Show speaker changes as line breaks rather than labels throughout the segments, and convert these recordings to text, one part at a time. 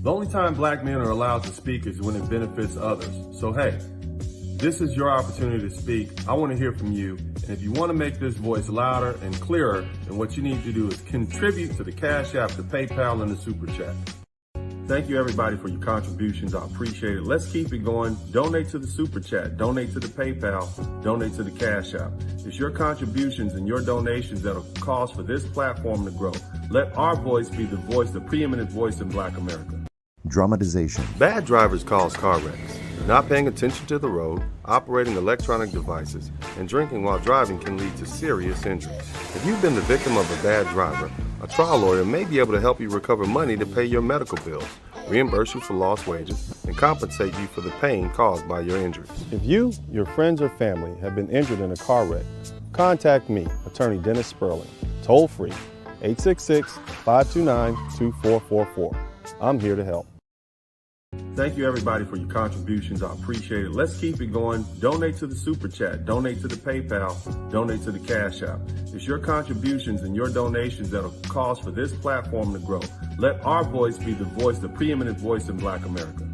The only time black men are allowed to speak is when it benefits others. So hey, this is your opportunity to speak. I want to hear from you. And if you want to make this voice louder and clearer, then what you need to do is contribute to the Cash App, the PayPal, and the Super Chat. Thank you everybody for your contributions. I appreciate it. Let's keep it going. Donate to the Super Chat, donate to the PayPal, donate to the Cash App. It's your contributions and your donations that'll cause for this platform to grow. Let our voice be the voice, the preeminent voice in Black America.
Dramatization.
Bad drivers cause car wrecks. Not paying attention to the road, operating electronic devices, and drinking while driving can lead to serious injuries. If you've been the victim of a bad driver, a trial lawyer may be able to help you recover money to pay your medical bills, reimburse you for lost wages, and compensate you for the pain caused by your injuries. If you, your friends, or family have been injured in a car wreck, contact me, Attorney Dennis Sperling, toll free, 866-529-2444. I'm here to help. Thank you everybody for your contributions. I appreciate it. Let's keep it going. Donate to the Super Chat, donate to the PayPal, donate to the Cash App. It's your contributions and your donations that'll cause for this platform to grow. Let our voice be the voice, the preeminent voice in Black America.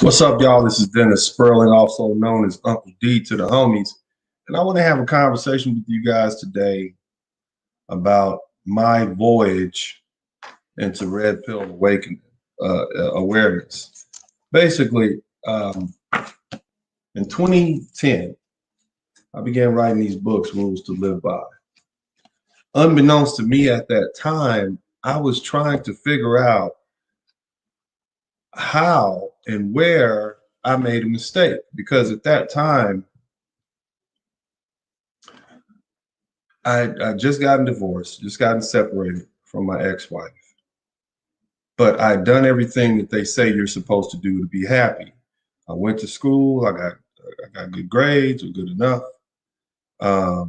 What's up, y'all? This is Dennis Sperling, also known as Uncle D to the homies. And I want to have a conversation with you guys today about my voyage into Red Pill Awakening, awareness. Basically, in 2010, I began writing these books, Rules to Live By. Unbeknownst to me at that time, I was trying to figure out how and where I made a mistake, because at that time I just gotten divorced, just gotten separated from my ex-wife, but I'd done everything that they say you're supposed to do to be happy. I went to school, I got good grades, or good enough. I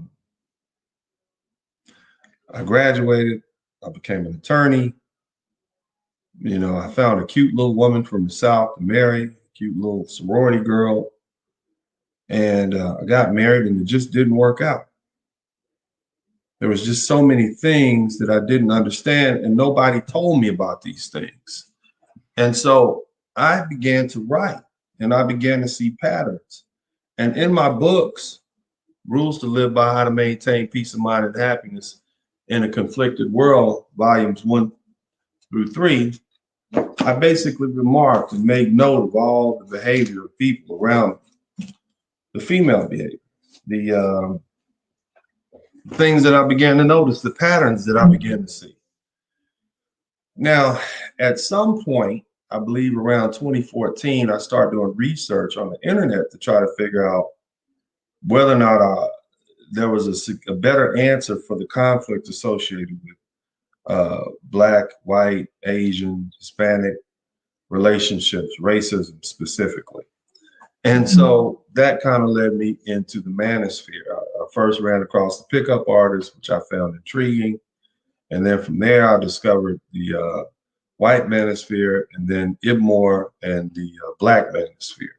graduated, I became an attorney. You know, I found a cute little woman from the South to marry, cute little sorority girl. And I got married and it just didn't work out. There was just so many things that I didn't understand and nobody told me about these things. And so I began to write and I began to see patterns. And in my books, Rules to Live By, How to Maintain Peace of Mind and Happiness in a Conflicted World, volumes 1 through 3, I basically remarked and made note of all the behavior of people around me, the female behavior, the things that I began to notice, the patterns that I began to see. Now, at some point, I believe around 2014, I started doing research on the internet to try to figure out whether or not there was a better answer for the conflict associated with Black, white, Asian, Hispanic relationships, racism specifically. And so that kind of led me into the manosphere. I first ran across the pickup artists, which I found intriguing. And then from there, I discovered the white manosphere, and then Ibmore and the Black manosphere.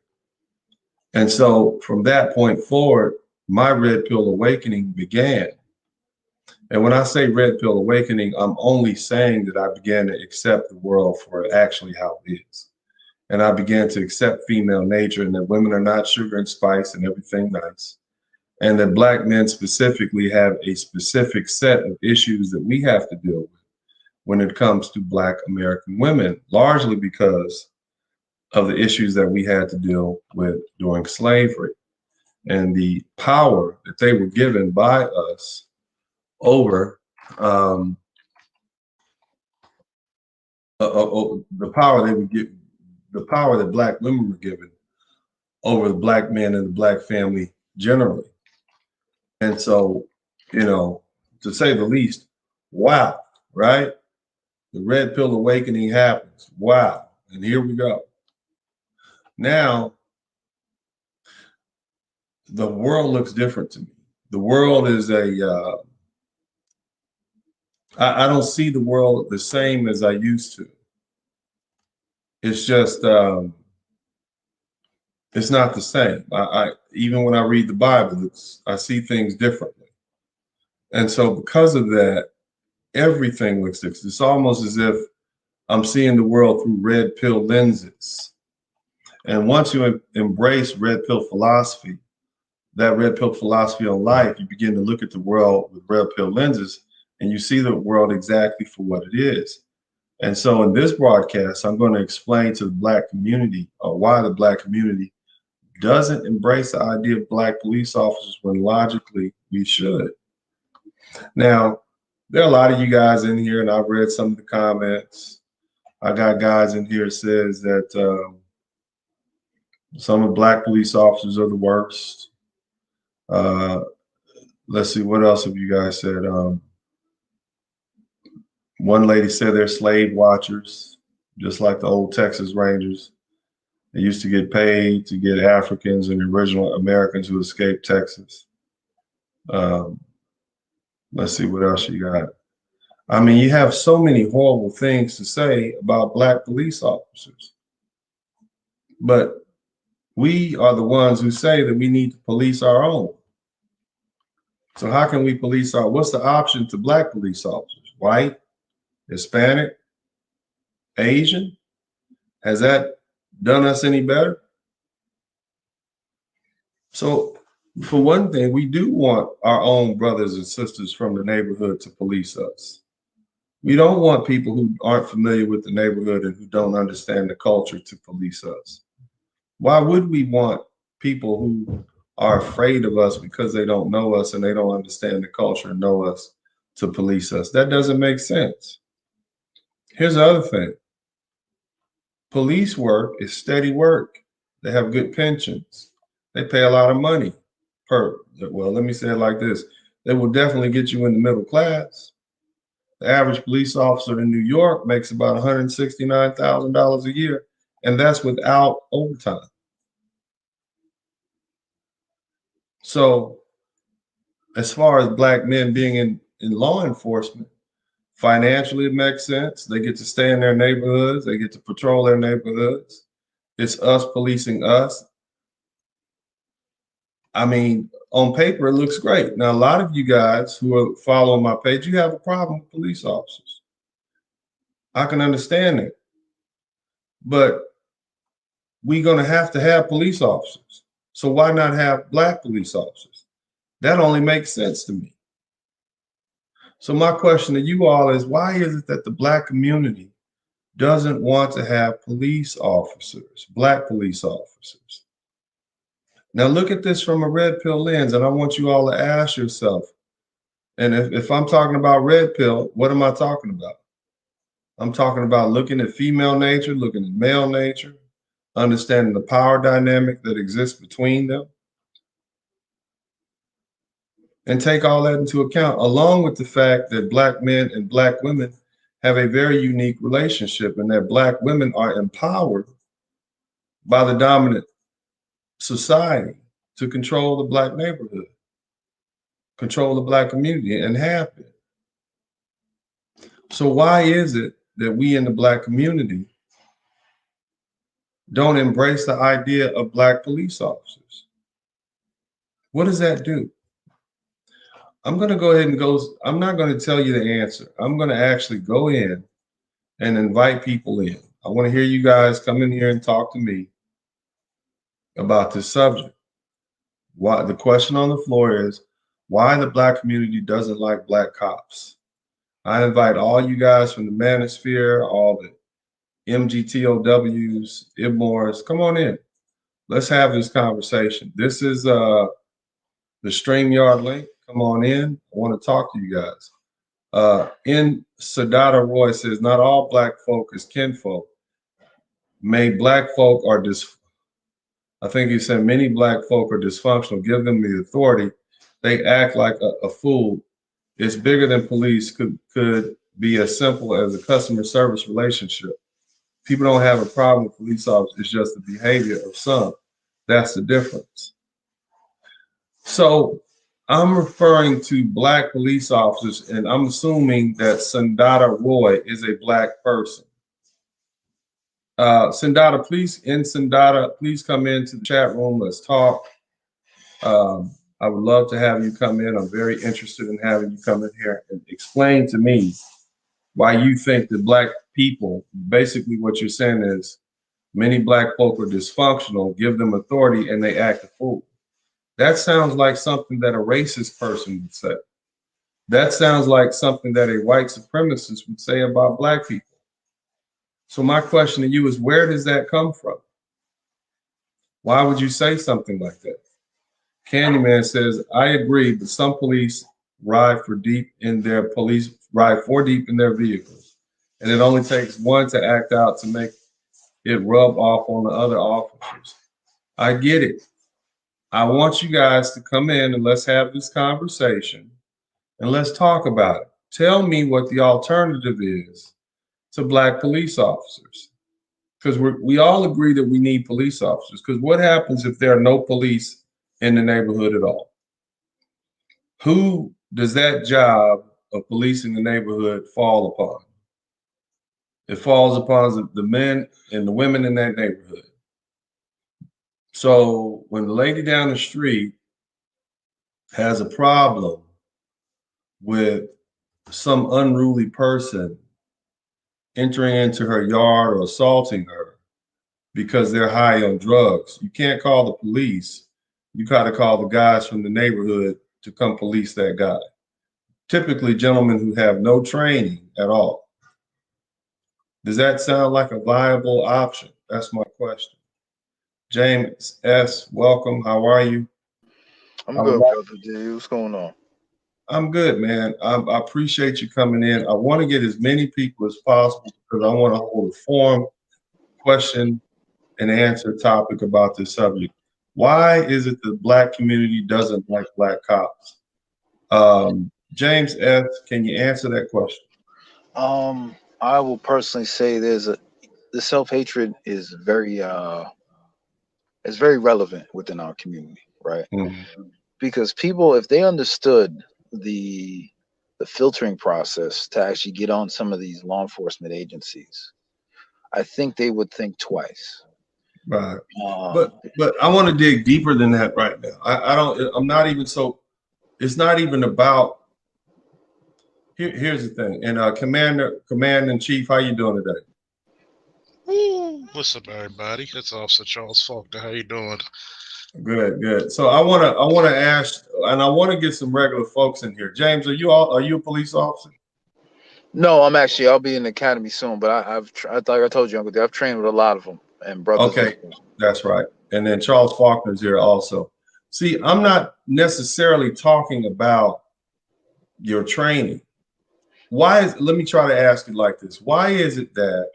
And so from that point forward, my Red Pill Awakening began. And when I say Red Pill Awakening, I'm only saying that I began to accept the world for actually how it is. And I began to accept female nature, and that women are not sugar and spice and everything nice. And that Black men specifically have a specific set of issues that we have to deal with when it comes to Black American women, largely because of the issues that we had to deal with during slavery and the power that they were given by us over the power they would get, the power that black women were given over the black man and the black family generally. And so, you know, to say the least, wow, right? The red pill awakening happens. Wow. And here we go. Now, the world looks different to me. The world is I don't see the world the same as I used to. It's just, it's not the same. Even when I read the Bible, I see things differently. And so because of that, everything looks different. It's almost as if I'm seeing the world through red pill lenses. And once you embrace red pill philosophy, that red pill philosophy on life, you begin to look at the world with red pill lenses and you see the world exactly for what it is. And so in this broadcast, I'm going to explain to the black community why the black community doesn't embrace the idea of black police officers when logically we should. Now, there are a lot of you guys in here, and I've read some of the comments. I got guys in here says that some of black police officers are the worst. Let's see, what else have you guys said? One lady said they're slave watchers, just like the old Texas Rangers. They used to get paid to get Africans and original Americans who escaped Texas. Let's see what else you got. I mean, you have so many horrible things to say about black police officers, but we are the ones who say that we need to police our own. So how can we police what's the option to black police officers? White, Hispanic, Asian? Has that done us any better? So for one thing, we do want our own brothers and sisters from the neighborhood to police us. We don't want people who aren't familiar with the neighborhood and who don't understand the culture to police us. Why would we want people who are afraid of us because they don't know us and they don't understand the culture and know us to police us? That doesn't make sense. Here's the other thing. Police work is steady work. They have good pensions. They pay a lot of money well, let me say it like this. They will definitely get you in the middle class. The average police officer in New York makes about $169,000 a year, and that's without overtime. So as far as black men being in law enforcement, financially it makes sense. They get to stay in their neighborhoods. They get to patrol their neighborhoods. It's us policing us. I mean, on paper, it looks great. Now, a lot of you guys who are following my page, you have a problem with police officers. I can understand it. But we're going to have police officers. So why not have black police officers? That only makes sense to me. So my question to you all is, why is it that the black community doesn't want to have police officers, black police officers? Now look at this from a red pill lens, and I want you all to ask yourself, and if I'm talking about red pill, what am I talking about? I'm talking about looking at female nature, looking at male nature, understanding the power dynamic that exists between them, and take all that into account, along with the fact that black men and black women have a very unique relationship, and that black women are empowered by the dominant society to control the black neighborhood, control the black community, and have been. So why is it that we in the black community don't embrace the idea of black police officers? What does that do? I'm going to go ahead and I'm not going to tell you the answer. I'm going to actually go in and invite people in. I want to hear you guys come in here and talk to me about this subject. Why, the question on the floor is, why the black community doesn't like black cops. I invite all you guys from the manosphere, all the MGTOWs, IBMORs, come on in. Let's have this conversation. This is the StreamYard link. Come on in. I want to talk to you guys. In Sadata Roy says, not all black folk is kinfolk. Black folk are I think he said many black folk are dysfunctional. Give them the authority. They act like a fool. It's bigger than police. Could be as simple as a customer service relationship. People don't have a problem with police officers. It's just the behavior of some. That's the difference. So I'm referring to black police officers, and I'm assuming that Sandata Roy is a black person. Sandata, please come into the chat room. Let's talk. I would love to have you come in. I'm very interested in having you come in here and explain to me why you think that black people, basically what you're saying is many black folk are dysfunctional, give them authority, and they act a fool. That sounds like something that a racist person would say. That sounds like something that a white supremacist would say about black people. So my question to you is, where does that come from? Why would you say something like that? Candyman says, I agree, but some police ride for deep in their vehicles. And it only takes one to act out to make it rub off on the other officers. I get it. I want you guys to come in and let's have this conversation and let's talk about it. Tell me what the alternative is to black police officers. Because we all agree that we need police officers. Because what happens if there are no police in the neighborhood at all? Who does that job of policing the neighborhood fall upon? It falls upon the men and the women in that neighborhood. So when the lady down the street has a problem with some unruly person entering into her yard or assaulting her because they're high on drugs, you can't call the police. You got to call the guys from the neighborhood to come police that guy. Typically gentlemen who have no training at all. Does that sound like a viable option? That's my question. James S., welcome. How are you?
I'm good, brother D. What's going on?
I'm good, man. I appreciate you coming in. I want to get as many people as possible because I want to hold a forum, question and answer topic about this subject. Why is it the black community doesn't like black cops? James S., can you answer that question?
I will personally say the self-hatred is very relevant within our community, right?
Mm-hmm.
Because people, if they understood the filtering process to actually get on some of these law enforcement agencies, I think they would think twice.
Right. But I want to dig deeper than that right now. I'm not even so. It's not even about. Here's the thing. And Commander in Chief, how you doing today?
What's up, everybody? It's Officer Charles Faulkner. How you doing?
Good. So I wanna ask, and I want to get some regular folks in here. James, are you a police officer?
No, I'll be in the academy soon. But I thought I told you, Uncle D, I've trained with a lot of them and brothers.
Okay, that's right. And then Charles Faulkner's here also. See, I'm not necessarily talking about your training. Let me try to ask it like this. Why is it that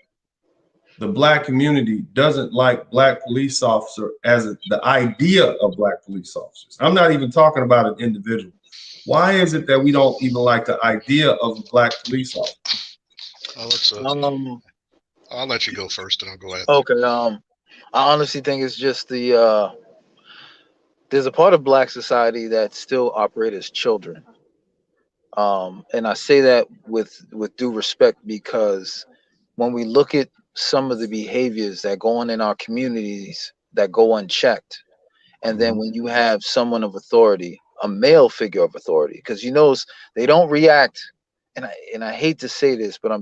the black community doesn't like black police officer the idea of black police officers? I'm not even talking about an individual. Why is it that we don't even like the idea of a black police officer?
I'll let you go first, and I'll go after.
Okay. I honestly think it's just there's a part of black society that still operate as children. And I say that with due respect, because when we look at some of the behaviors that go on in our communities that go unchecked, and then when you have someone of authority, a male figure of authority, because they don't react, and I hate to say this, but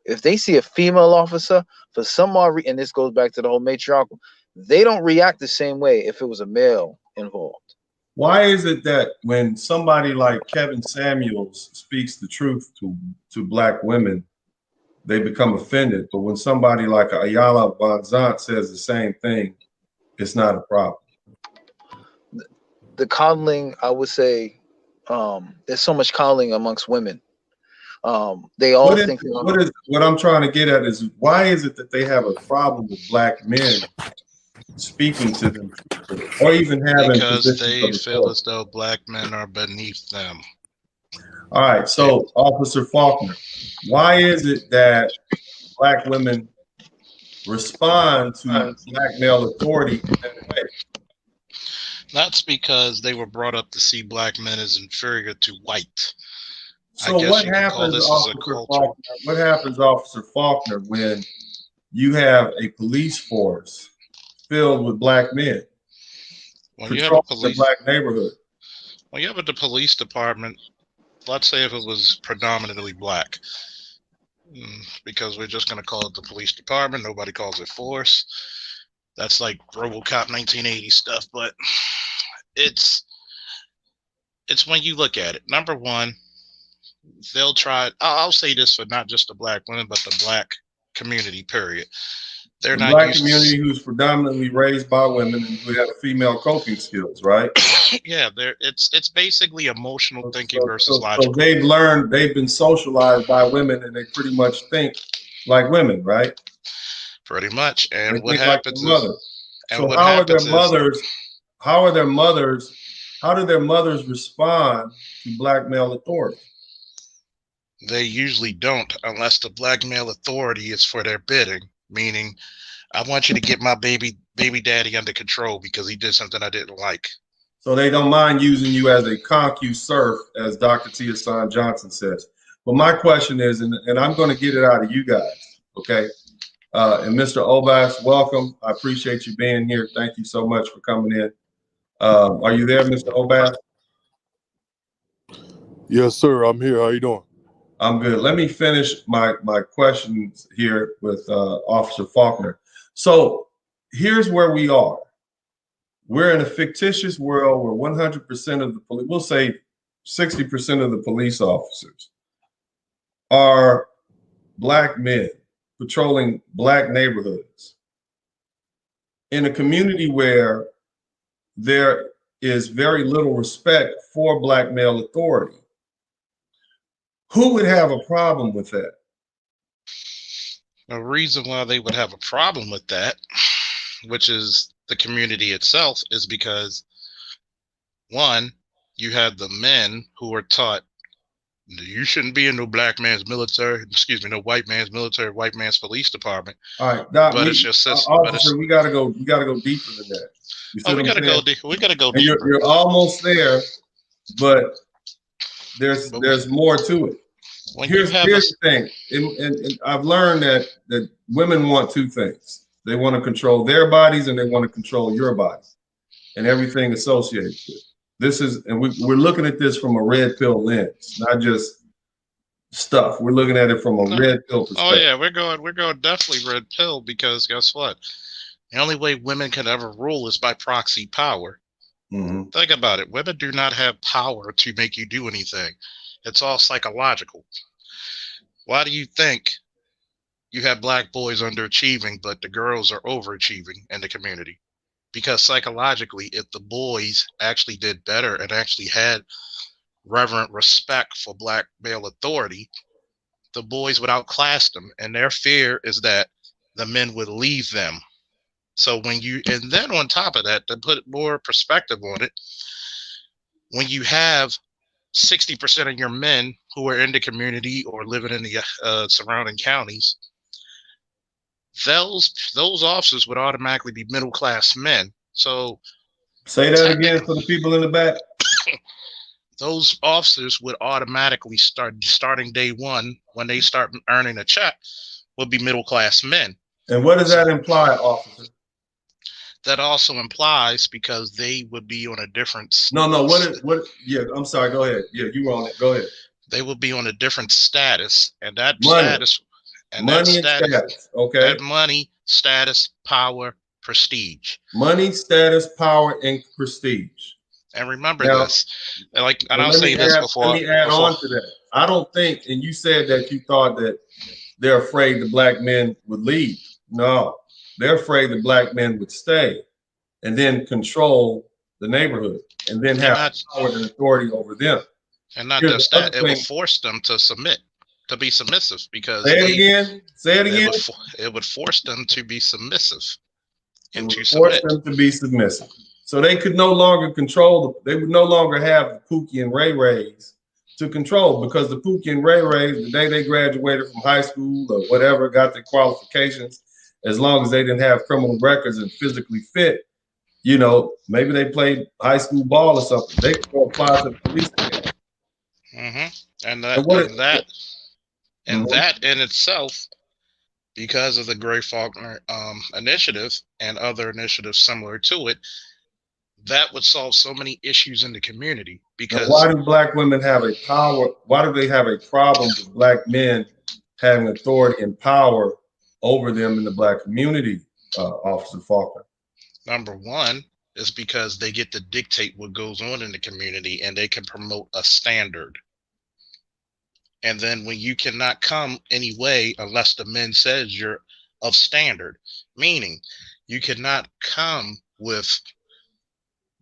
if they see a female officer for some odd reason, and this goes back to the whole matriarchal, they don't react the same way if it was a male involved.
Why is it that when somebody like Kevin Samuels speaks the truth to black women, they become offended, but when somebody like Ayala Bonzant says the same thing, it's not a problem?
The coddling, I would say, there's so much calling amongst women. They all think
what I'm trying to get at is why is it that they have a problem with black men speaking to them or even having
because
positions
they
of
feel
authority?
as though black men are beneath them.
All right, so Officer Faulkner, why is it that black women respond to black male authority in that way?
That's because they were brought up to see black men as inferior to white.
So
I guess
what
you can call
happens,
this as a
Officer
culture.
Faulkner? What happens, Officer Faulkner, when you have a police force filled with black men
When you have a
patrolling the
police,
black neighborhood?
when you have the police department, let's say if it was predominantly black, because we're just going to call it the police department. Nobody calls it force. That's like RoboCop 1980 stuff, but it's when you look at it. Number one, they'll try. I'll say this for not just the black women, but the black community. Period. They're
The
not
black
used
community who's predominantly raised by women and who have female coping skills, right?
yeah, it's basically emotional thinking versus
So
logical.
they've been socialized by women and they pretty much think like women, right?
Pretty much. And
They
what
think like
happens
their
is,
mother.
and
So
what happens is,
how do their mothers respond to black male authority?
they usually don't unless the black male authority is for their bidding, meaning I want you to get my baby daddy under control because he did something I didn't like.
So they don't mind using you as a concu serf, as Dr. Tia Son Johnson says. But my question is, and I'm going to get it out of you guys, okay? And Mr. Obas, welcome. I appreciate you being here. Thank you so much for coming in. Are you there, Mr. Obas?
Yes, sir. I'm here. How you doing?
I'm good. Let me finish my questions here with Officer Faulkner. So here's where we are. We're in a fictitious world where 100% of the police, we'll say 60% of the police officers are black men patrolling black neighborhoods in a community where there is very little respect for black male authority. Who would have a problem with that?
The reason why they would have a problem with that, which is the community itself, is because one, you have the men who are taught you shouldn't be in no black man's military, no white man's military, white man's police department.
All right, Doc,
but it's your system.
Officer, we gotta go deeper than that.
We gotta go deeper. We gotta go deeper.
You're almost there, but there's more to it. Here's the thing, and I've learned that women want two things. They want to control their bodies and they want to control your body and everything associated with it. This is, and we're looking at this from a red pill lens, not just stuff. We're looking at it from a red pill perspective.
Oh yeah, we're going definitely red pill, because guess what? The only way women can ever rule is by proxy power.
Mm-hmm.
Think about it. Women do not have power to make you do anything. It's all psychological. Why do you think you have black boys underachieving, but the girls are overachieving in the community? Because psychologically, if the boys actually did better and actually had reverent respect for black male authority, the boys would outclass them. And their fear is that the men would leave them. So and then on top of that, to put more perspective on it, when you have 60% of your men who are in the community or living in the surrounding counties, those officers would automatically be middle-class men. So
say that again for the people in the back.
Those officers would automatically starting day one, when they start earning a check, would be middle-class men.
And what does that imply, officer?
That also implies, because they would be on a different.
Yeah, I'm sorry. Go ahead. Yeah, you were on it. Go ahead.
They would be on a different status, and that
money.
Status, and
money
that
and status. Okay.
That money, status, power, prestige.
Money, status, power, and prestige.
And remember this, and I'll say this before.
Let me add on to that. I don't think, and you said that you thought that they're afraid the black men would leave. No, they're afraid the black men would stay and then control the neighborhood and then have power and authority over them.
And not
Here's
just
the other
that, it will
thing.
force them to submit, to be submissive, because
Say it again. Say it again.
it would force them to be submissive and
It
to
would force
submit.
them to be submissive. So they could no longer control. They would no longer have the Pookie and Ray Rays to control, because the Pookie and Ray Rays, the day they graduated from high school or whatever, got their qualifications, as long as they didn't have criminal records and physically fit, you know, maybe they played high school ball or something, they could go apply to the police academy.
And
And what
that in itself, because of the Gray Faulkner initiative and other initiatives similar to it, that would solve so many issues in the community. Because
why do black women have a power? Why do they have a problem with black men having authority and power over them in the black community, Officer Faulkner?
Number one is because they get to dictate what goes on in the community, and they can promote a standard. And then when you cannot come anyway unless the men says you're of standard, meaning you cannot come with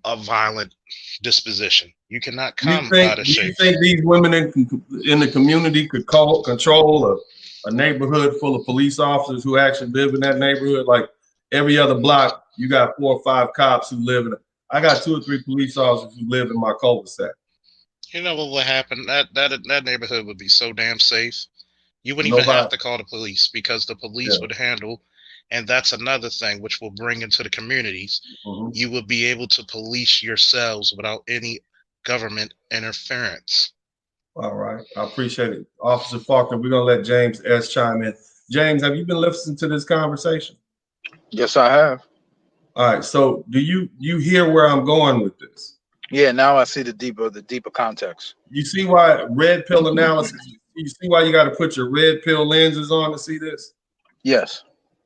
a violent disposition. You cannot come out of shape.
Do you think these women in the community could control a neighborhood full of police officers who actually live in that neighborhood? Like every other block, you got 4 or 5 cops who live in it. I got 2 or 3 police officers who live in my cul-de-sac.
You know what would happen? That neighborhood would be so damn safe. You wouldn't even have to call the police, because the police would handle. And that's another thing which will bring into the communities. You will be able to police yourselves without any government interference.
All right. I appreciate it. Officer Faulkner, we're going to let James S. chime in. James, have you been listening to this conversation?
Yes, I have.
All right. So do you hear where I'm going with this?
Yeah, now I see the deeper context.
You see why red pill analysis, you see why you got to put your red pill lenses on to see this?
Yes.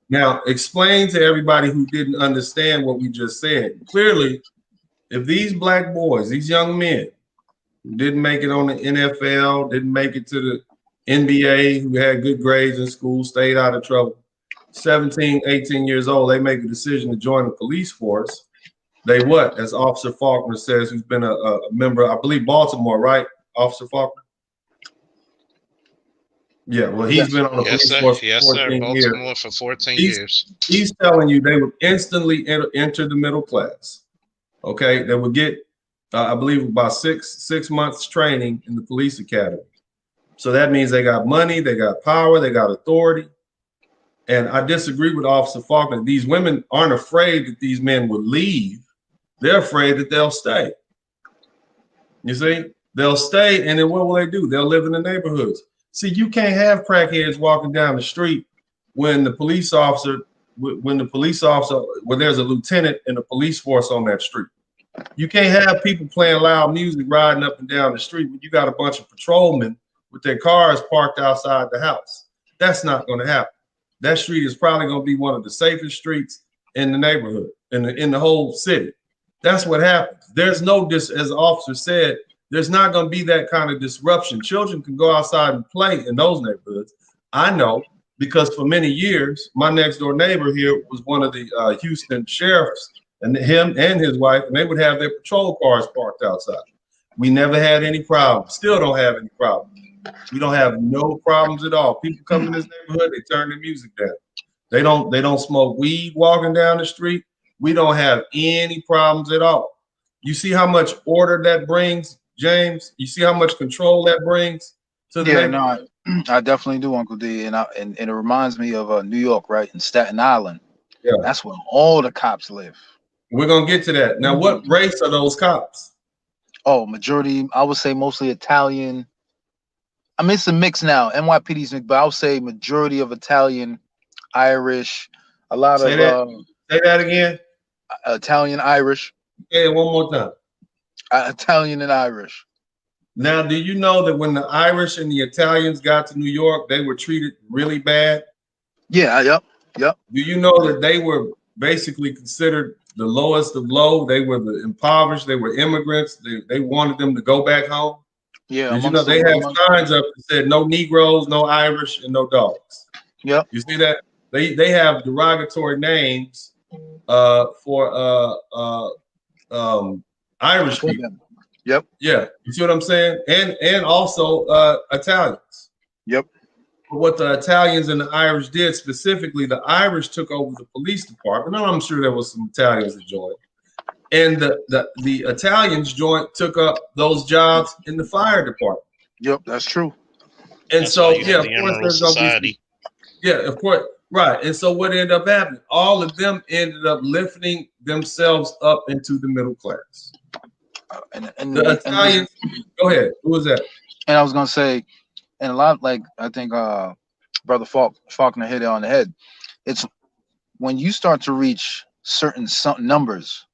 Now, explain to everybody who didn't understand what we just said. Clearly, if these black boys, these young men who didn't make it on the NFL, didn't make it to the NBA, who had good grades in school, stayed out of trouble, 17, 18 years old, they make a decision to join the police force. They what? As Officer Faulkner says, who's been a member, I believe Baltimore, right, Officer Faulkner? Yeah, well, he's been on the police force for 14 years.
Baltimore for 14 years.
He's telling you they would instantly enter the middle class. Okay, they would get, I believe, about six months training in the police academy. So that means they got money, they got power, they got authority. And I disagree with Officer Faulkner. These women aren't afraid that these men will leave. They're afraid that they'll stay. You see, they'll stay, and then what will they do? They'll live in the neighborhoods. See, you can't have crackheads walking down the street when the police officer, when there's a lieutenant in the police force on that street. You can't have people playing loud music riding up and down the street when you got a bunch of patrolmen with their cars parked outside the house. That's not going to happen. That street is probably going to be one of the safest streets in the neighborhood, in the whole city. That's what happens. There's no, as the officer said, there's not going to be that kind of disruption. Children can go outside and play in those neighborhoods. I know, because for many years, my next door neighbor here was one of the Houston sheriffs, and him and his wife, and they would have their patrol cars parked outside. We never had any problems. Still don't have any problems. We don't have no problems at all. People come in this neighborhood, they turn the music down. They don't smoke weed walking down the street. We don't have any problems at all. You see how much order that brings, James? You see how much control that brings to the neighborhood?
No, I definitely do, Uncle D. And it reminds me of New York, right? In Staten Island. Yeah. That's where all the cops live.
We're going to get to that. Now, what race are those cops?
Oh, majority, I would say mostly Italian. I mean, it's a mix now. NYPD's mixed, but I would say majority of Italian, Irish, a lot
Say that again.
Italian, Irish.
Yeah, one more time.
Italian and Irish.
Now, do you know that when the Irish and the Italians got to New York, they were treated really bad?
Yeah, yep.
Do you know that they were basically considered the lowest of low? They were the impoverished. They were immigrants. They wanted them to go back home.
Yeah.
Did you know they have signs up that said no Negroes, no Irish, and no dogs?
Yep.
You see that? They have derogatory names for Irish people.
Yep.
Yeah, you see what I'm saying? And also Italians.
Yep.
What the Italians and the Irish did specifically, the Irish took over the police department. And I'm sure there was some Italians that joined. And the Italians took up those jobs in the fire department.
Yep, that's true.
And
That's
so,
why you
yeah,
have
of
the
course,
Emerald
there's going to be
Society.
yeah, of course, right. And so, what ended up happening? All of them ended up lifting themselves up into the middle class.
And
The Italians, go ahead. Who was that?
And I was gonna say, and a lot, like I think Brother Faulkner hit it on the head. It's when you start to reach certain numbers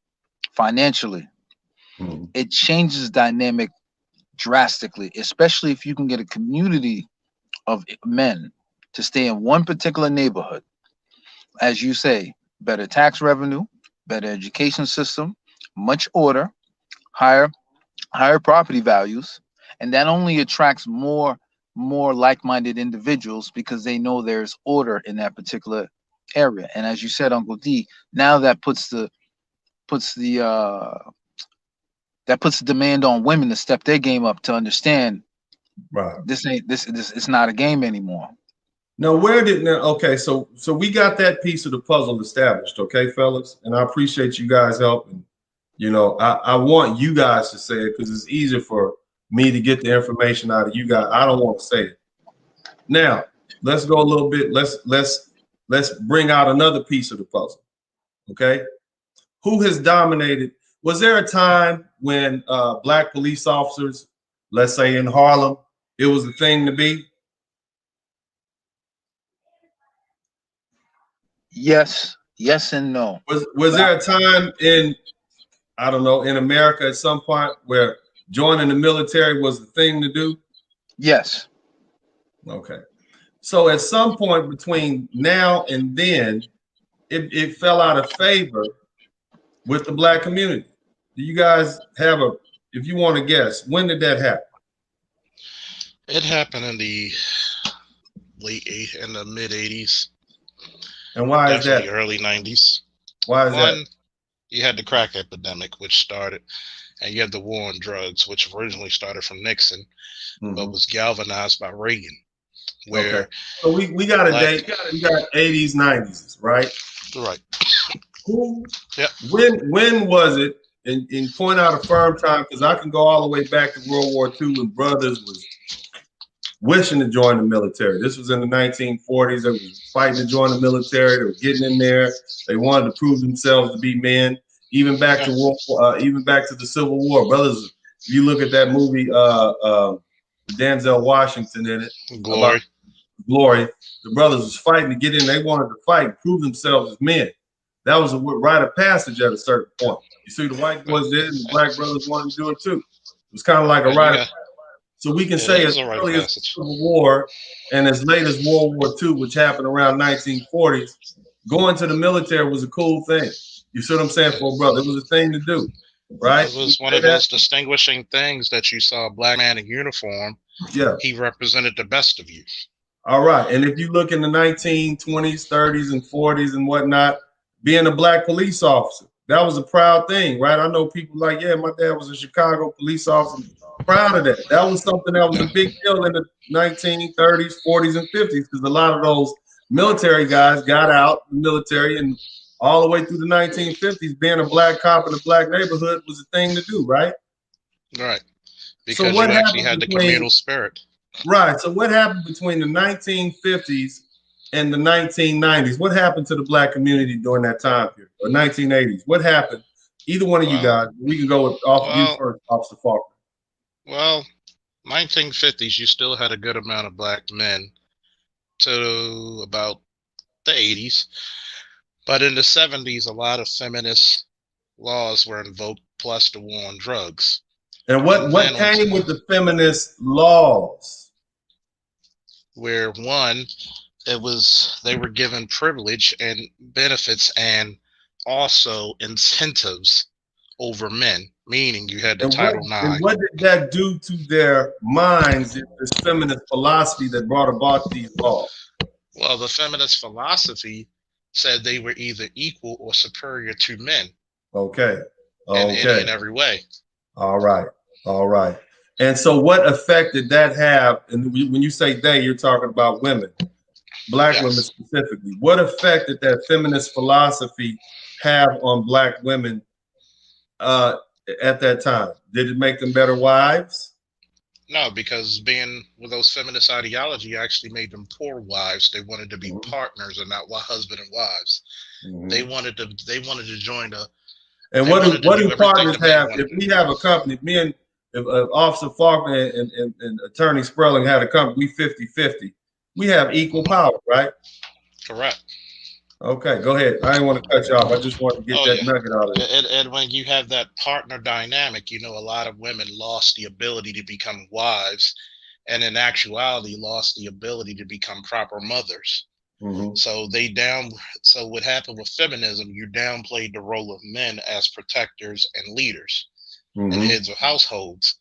financially, it changes dynamic drastically, especially if you can get a community of men to stay in one particular neighborhood. As you say, better tax revenue, better education system, much order, higher property values, and that only attracts more like-minded individuals because they know there's order in that particular area. And as you said, Uncle D, now that puts the demand on women to step their game up to understand,
right,
this it's not a game anymore.
Now, okay, so we got that piece of the puzzle established, okay, fellas, and I appreciate you guys helping. You know, I want you guys to say it because it's easier for me to get the information out of you guys. I don't want to say it. Now, let's go a little bit. Let's bring out another piece of the puzzle. Okay, who has dominated? Was there a time when black police officers, let's say in Harlem, it was the thing to be?
Yes and no.
Was there a time in, I don't know, in America at some point where joining the military was the thing to do?
Yes.
Okay. So at some point between now and then, it fell out of favor with the black community. Do you guys have if you want to guess, when did that happen?
It happened in the mid 80s.
And why is that?
Early 90s.
Why is that?
You had the crack epidemic, which started, and you had the war on drugs, which originally started from Nixon, but was galvanized by Reagan. Where
so we got a date. We got 80s, 90s, right?
Right.
Who? Yeah. When was it? And point out a firm time, because I can go all the way back to World War II when brothers was wishing to join the military. This was in the 1940s. They were fighting to join the military. They were getting in there. They wanted to prove themselves to be men. Even back to the Civil War, brothers. If you look at that movie, Denzel Washington in it, Glory. The brothers was fighting to get in. They wanted to fight, prove themselves as men. That was a rite of passage at a certain point. You see, the white boys did, and the black brothers wanted to do it too. It was kind of like a rite of passage. So we can say as early as the Civil War and as late as World War II, which happened around 1940s, going to the military was a cool thing. You see what I'm saying, for a brother? It was a thing to do, right?
It was one of those distinguishing things that you saw a black man in uniform.
Yeah.
He represented the best of you.
All right. And if you look in the 1920s, 30s, and 40s and whatnot, being a black police officer, that was a proud thing, right? I know people like, yeah, my dad was a Chicago police officer. Proud of that. That was something that was a big deal in the 1930s, 40s, and 50s, because a lot of those military guys got out the military, and all the way through the 1950s, being a black cop in a black neighborhood was a thing to do, right?
Right. Because you actually had the communal spirit.
Right. So what happened between the 1950s and the 1990s? What happened to the black community during that time period, or 1980s? What happened? Either one of you guys. We can go off you first, Officer Faulkner.
Well, 1950s, you still had a good amount of black men to about the 80s. But in the 70s, a lot of feminist laws were invoked, plus the war on drugs.
And what came with the feminist laws?
Where one, they were given privilege and benefits and also incentives over men, meaning you had the Title IX.
And what did that do to their minds, this feminist philosophy that brought about these laws?
Well, the feminist philosophy said they were either equal or superior to men.
Okay.
In every way.
All right. All right. And so what effect did that have? And when you say they, you're talking about women, Black women
Yes.
specifically. What effect did that feminist philosophy have on Black women uh, at that time? Did it make them better wives?
No, because being with those feminist ideology actually made them poor wives. They wanted to be
Mhm.
partners and not husband and wives. They
Mhm.
wanted to. They wanted to join the.
And
They wanted to
what
do
do
everything
partners
the man
have?
wanted
If
to
we
do.
have a company, me and if, Officer Faulkner and Attorney Sperling had a company, we 50-50. We have equal
Mhm.
power, right?
Correct.
Okay, go ahead. I didn't want to cut you off. I just wanted to get
Oh
that
yeah.
nugget out of there.
And when you have that partner dynamic, you know, a lot of women lost the ability to become wives, and in actuality, lost the ability to become proper mothers.
Hmm.
So they down. So what happened with feminism? You downplayed the role of men as protectors and leaders and
Hmm.
heads of households.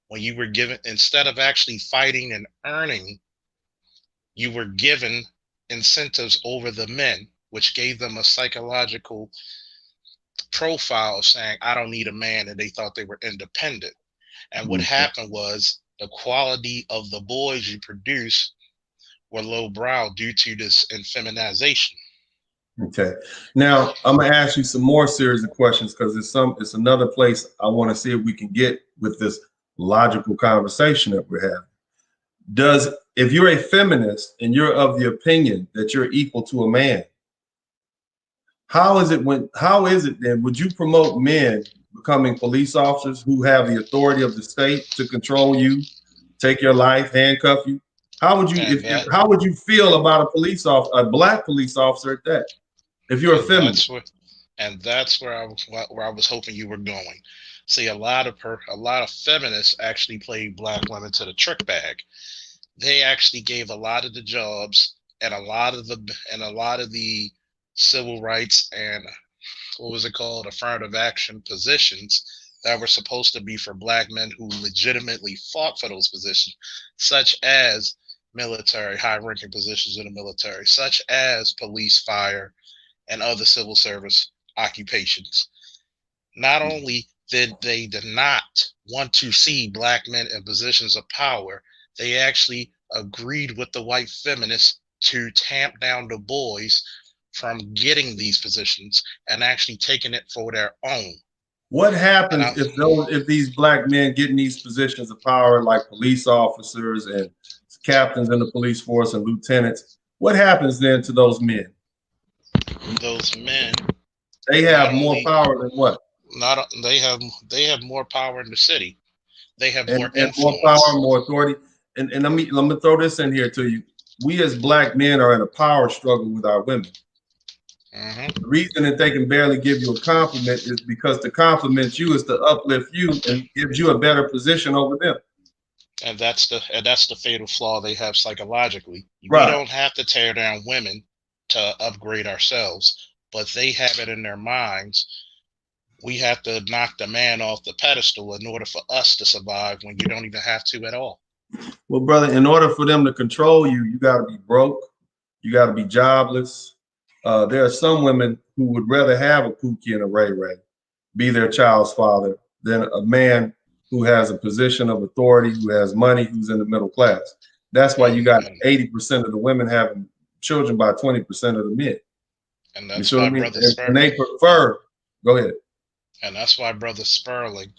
When you were given, instead of actually fighting and earning, you were given incentives over the men, which gave them a psychological profile saying, I don't need a man, and they thought they were independent. And what
Okay.
happened was the quality of the boys you produce were lowbrow due to this infeminization.
Okay. Now I'm gonna ask you some more series of questions because it's another place I want to see if we can get with this logical conversation that we're having. Does if you're a feminist and you're of the opinion that you're equal to a man, how is it then would you promote men becoming police officers who have the authority of the state to control you, take your life, handcuff you? How would you
And that
how would you feel about a police officer, a Black police officer at that, if you're a
and
feminist?
that's where I was hoping you were going. See, a lot of feminists actually played black women to the trick bag. They actually gave a lot of the jobs and a lot of the civil rights and what was it called, affirmative action positions that were supposed to be for black men who legitimately fought for those positions, such as military, high ranking positions in the military, such as police, fire, and other civil service occupations. Not only did not want to see black men in positions of power, they actually agreed with the white feminists to tamp down the boys from getting these positions and actually taking it for their own.
What
And
happens
I,
if these Black men get in these positions of power, like police officers and captains in the police force and lieutenants? What happens then to those men?
those men
They
not
have more
only
power than what?
not they have more power in the city. They have more
And more power,
influence.
more authority. And let me throw this in here to you. We as Black men are in a power struggle with our women.
Hmm.
The reason that they can barely give you a compliment is because to compliment you is to uplift you and gives you a better position over them.
And that's the fatal flaw they have psychologically. We
Right.
don't have to tear down women to upgrade ourselves, but they have it in their minds. We have to knock the man off the pedestal in order for us to survive when you don't even have to at all.
Well, brother, in order for them to control you, you got to be broke. You got to be jobless. There are some women who would rather have a Pookie and a Ray Ray be their child's father than a man who has a position of authority, who has money, who's in the middle class. That's why you got
And
80% of the women having children by 20% of the men.
and
You
that's
see what I
why
mean?
brother
And
Spur
they
and,
prefer, go ahead.
and that's why brother Sperling,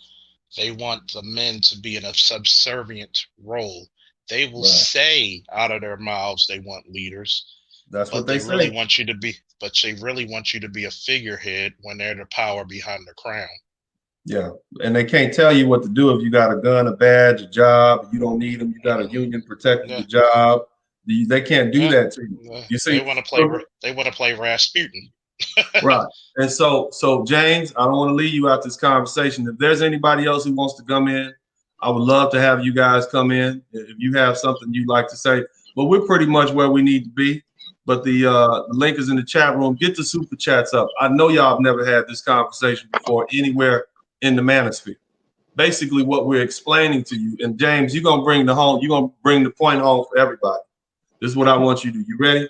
they want the men to be in a subservient role. They will
Right.
say out of their mouths they want leaders,
That's what
but
they say.
they really want you to be a figurehead when they're the power behind the crown.
Yeah, and they can't tell you what to do if you got a gun, a badge, a job. You don't need them. You got a
Mhm.
union protecting
Yeah,
the job. They can't do
yeah.
that to you. You
They
see,
want to play.
so,
They want to play Rasputin.
right? And so James, I don't want to leave you out this conversation. If there's anybody else who wants to come in, I would love to have you guys come in. If you have something you'd like to say, but we're pretty much where we need to be. But the link is in the chat room. Get the super chats up. I know y'all have never had this conversation before anywhere in the manosphere. Basically what we're explaining to you. And James, you're gonna bring the point home for everybody. This is what I want you to do. You ready?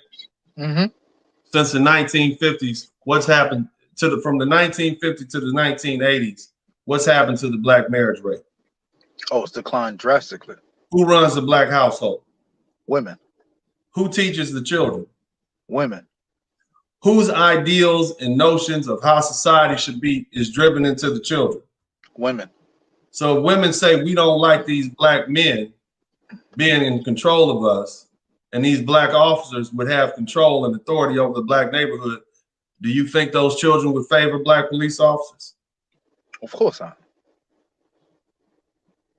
Mm-hmm.
Since the 1950s, what's happened from the 1950s to the 1980s? What's happened to the Black marriage rate?
Oh, it's declined drastically.
Who runs the black household?
Women.
Who teaches the children?
Women.
Whose ideals and notions of how society should be is driven into the children?
Women.
So if women say we don't like these black men being in control of us, and these black officers would have control and authority over the black neighborhood, do you think those children would favor black police officers?
Of course not.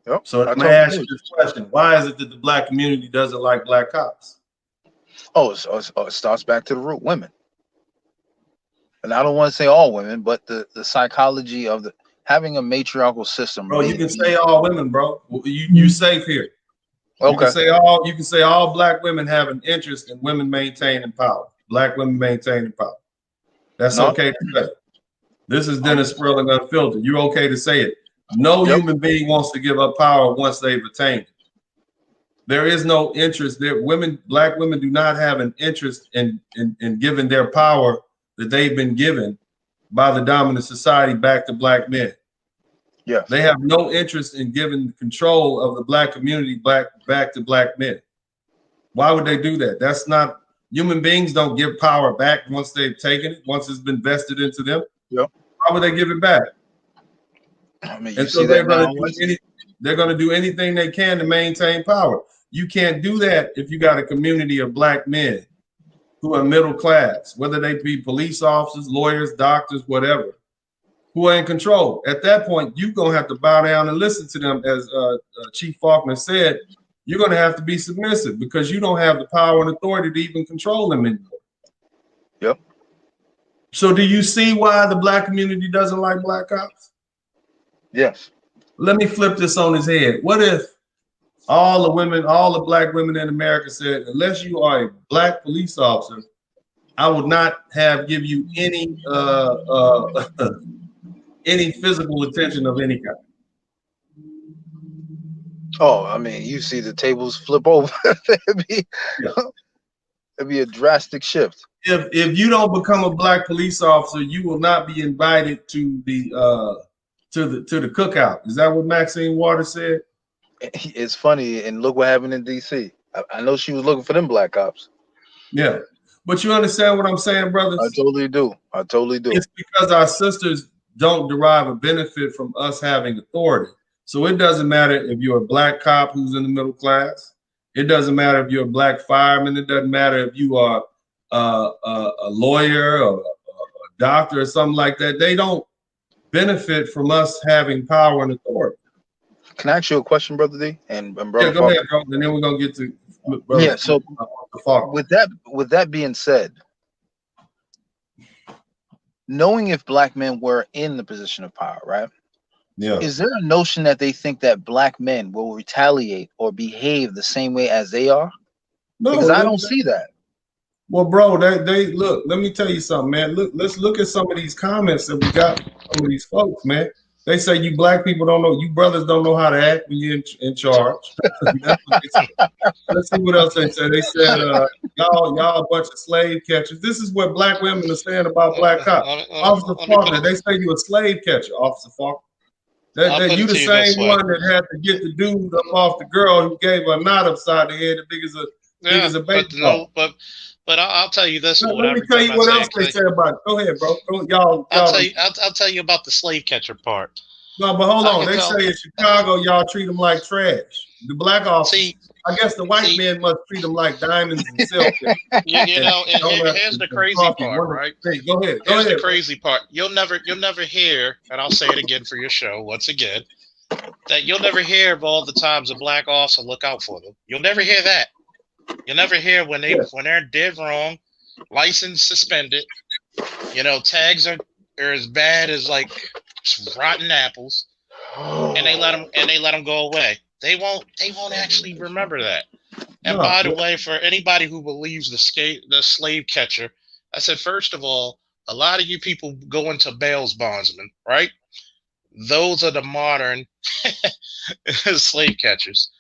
Yep.
So let me ask you this question. Why is it that the black community doesn't like black cops?
Oh, it starts back to the root, women. And I don't want to say all women, but the psychology of having a matriarchal system.
Bro, you can say all women, bro. You safe here.
Okay.
You can say all black women have an interest in women maintaining power. Black women maintaining power. That's okay to say. This is Dennis Sperling Unfiltered. You're okay to say it. No human being wants to give up power once they've attained it. There is no interest there. Black women do not have an interest in giving their power that they've been given by the dominant society back to black men.
Yes.
They have no interest in giving control of the black community back to black men. Why would they do that? That's not, human beings don't give power back once they've taken it, once it's been vested into them.
Yep.
Why would they give it back?
I mean,
and so they're going to do anything they can to maintain power. You can't do that if you got a community of black men who are middle class, whether they be police officers, lawyers, doctors, whatever, who are in control. At that point, you're going to have to bow down and listen to them. As Chief Faulkner said, you're going to have to be submissive because you don't have the power and authority to even control them anymore.
Yep.
So do you see why the black community doesn't like black cops?
Yes.
Let me flip this on his head. What if all the black women in America said, unless you are a black police officer, I would not give you any any physical attention of any kind?
Oh, I mean, you see the tables flip over. It'd be a drastic shift.
If you don't become a black police officer, you will not be invited to the cookout. Is that what Maxine Waters said?
It's funny, and look what happened in DC. I know she was looking for them black cops.
Yeah, but you understand what I'm saying, brothers?
I totally do. I totally do.
It's because our sisters don't derive a benefit from us having authority. So it doesn't matter if you're a black cop who's in the middle class. It doesn't matter if you're a black fireman. It doesn't matter if you are a lawyer or a doctor or something like that. They don't benefit from us having power and authority.
Can I ask you a question, Brother D? And brother,
yeah, go ahead, bro. And then we're gonna get to brother,
yeah. So with that being said, knowing if black men were in the position of power, right?
Yeah.
Is there a notion that they think that black men will retaliate or behave the same way as they are? No, because I don't see that.
Well, bro, they look. Let me tell you something, man. Let's look at some of these comments that we got from some of these folks, man. They say you black people don't know, you brothers don't know how to act when you're in charge. Let's see what else they said. They said, y'all a bunch of slave catchers. This is what black women are saying about black cops. Officer Faulkner, they say you a slave catcher, Officer Faulkner. That you the same one that had to get the dude up off the girl who gave her a knot upside the head as big as a baseball.
But I'll tell you this.
Let me tell you what else they said about it. Go ahead, bro.
I'll tell you about the slave catcher part.
No, but hold on. They say in Chicago, y'all treat them like trash. The black officers, I guess the white men must treat them like diamonds and silk.
Here's the crazy part, right?
Hey, go ahead.
Here's the crazy part. You'll never hear, and I'll say it again for your show once again, that you'll never hear of all the times a black officer look out for them. You'll never hear that. You'll never hear when they're dead wrong, license suspended. Tags are as bad as like rotten apples, and they let them go away. They won't actually remember that. And by the way, for anybody who believes the slave catcher, I said, first of all, a lot of you people go into bail's bondsmen, right? Those are the modern slave catchers.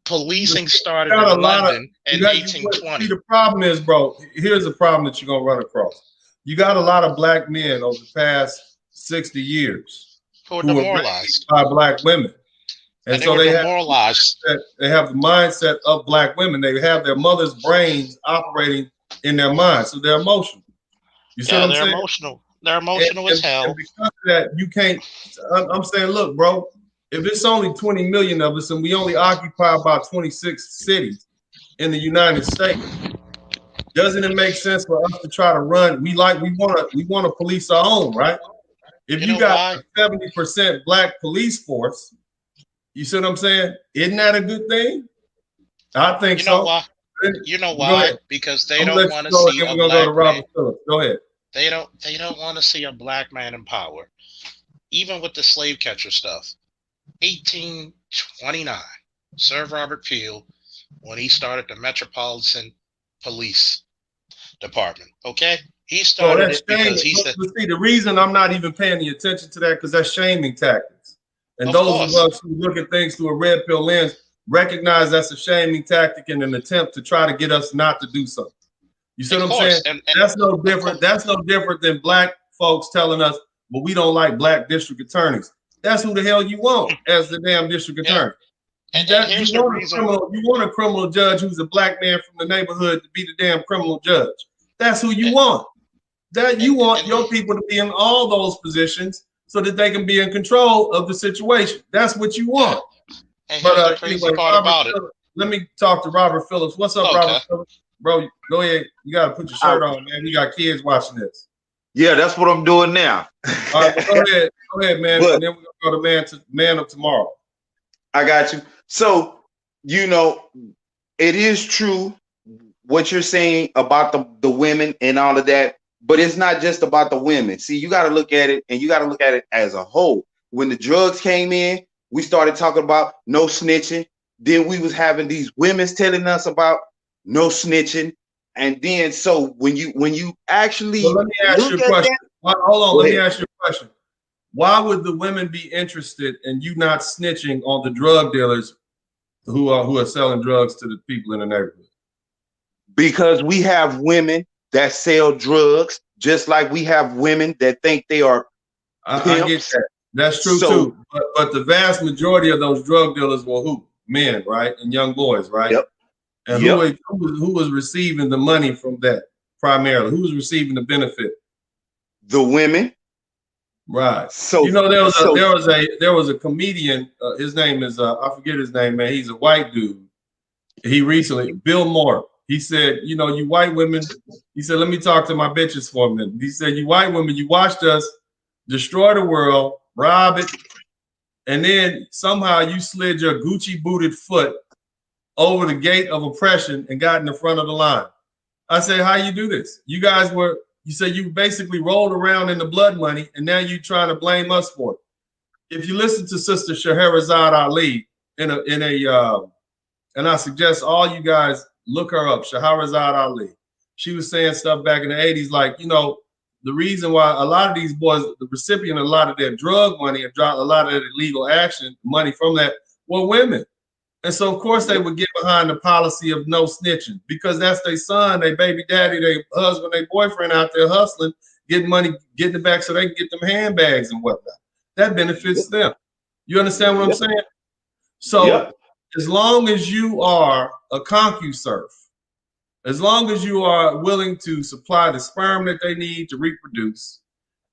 Policing started in London in 1820.
See, the problem is, bro, here's the problem that you're going to run across. You got a lot of black men over the past 60 years
who are demoralized
by black women.
And they
so
were demoralized.
they have the mindset of black women. They have their mother's brains operating in their mind, so they're emotional. You see what I'm
They're
saying?
emotional. They're
And,
emotional as
and,
hell.
and because of that, you can't. I'm saying, look, bro, if it's only 20 million of us and we only occupy about 26 cities in the United States, doesn't it make sense for us to try to run? We want to police our own, right? If
You
you
know
got
why?
a 70% black police force, you see what I'm saying? Isn't that a good thing? I think
You know
so.
why? You know
Go
why?
ahead.
Because they
I'm gonna
don't
let you
want to
go, and
see
then
a
we're gonna go to
black man.
Robert Phillips. Go ahead.
They don't want to see a black man in power. Even with the slave catcher stuff. 1829. Sir Robert Peel, when he started the Metropolitan Police Department. Okay? He
So
started
that's
it
shaming.
because he said,
But see, the reason I'm not even paying the attention to that because that's shaming tactics. And
of
those of
course,
us who look at things through a red pill lens recognize that's a shaming tactic in an attempt to try to get us not to do something. You see
of
what I'm saying?
course, and
That's no
of
different.
course,
That's no different than black folks telling us, well, we don't like black district attorneys. That's who the hell you want as the damn district
yeah.
attorney.
And here's the reason.
You want a criminal judge who's a black man from the neighborhood to be the damn criminal judge. That's who you want. That you want
And
your people to be in all those positions so that they can be in control of the situation. That's what you
yeah.
want.
And
But
here's the crazy
anyway,
part
Robert
about it.
Phillips, let me talk to Robert Phillips. What's up,
Okay.
Robert Phillips? Bro, go ahead. You got to put your shirt on, man. We got kids watching this.
Yeah, that's what I'm doing now.
All right, but go ahead, man.
But
and then we're gonna go to man of tomorrow.
I got you. So, it is true what you're saying about the women and all of that, but it's not just about the women. See, you got to look at it, and you got to look at it as a whole. When the drugs came in, we started talking about no snitching. Then we was having these women telling us about no snitching. And then so when you actually
Well, let me ask you
look
a
at
question.
that,
Hold on,
go
let me
ahead.
ask you a question. Why would the women be interested in you not snitching on the drug dealers who are selling drugs to the people in the neighborhood?
Because we have women that sell drugs, just like we have women that think they are
I get
pimps.
that. That's true
So,
too. But the vast majority of those drug dealers were who? Men, right? And young boys, right?
Yep.
And
Yep.
who was receiving the money from that primarily? Who was receiving the benefit?
The women.
Right.
So
there was a comedian. His name is I forget his name, man. He's a white dude. He recently, Bill Moore. He said, you white women. He said, let me talk to my bitches for a minute. He said, you white women, you watched us destroy the world, rob it, and then somehow you slid your Gucci booted foot over the gate of oppression and got in the front of the line. I say, how you do this? You said you basically rolled around in the blood money, and now you trying to blame us for it. If you listen to Sister Scheherazade Ali and I suggest all you guys look her up, Scheherazade Ali. She was saying stuff back in the 80s, like, the reason why a lot of these boys, the recipient of a lot of their drug money and a lot of their illegal action, money from that, were women. And so, of course, they would get behind the policy of no snitching because that's their son, their baby daddy, their husband, their boyfriend out there hustling, getting money, getting it back so they can get them handbags and whatnot. That benefits them. You understand what I'm saying? So as long as you are a CompuServe, as long as you are willing to supply the sperm that they need to reproduce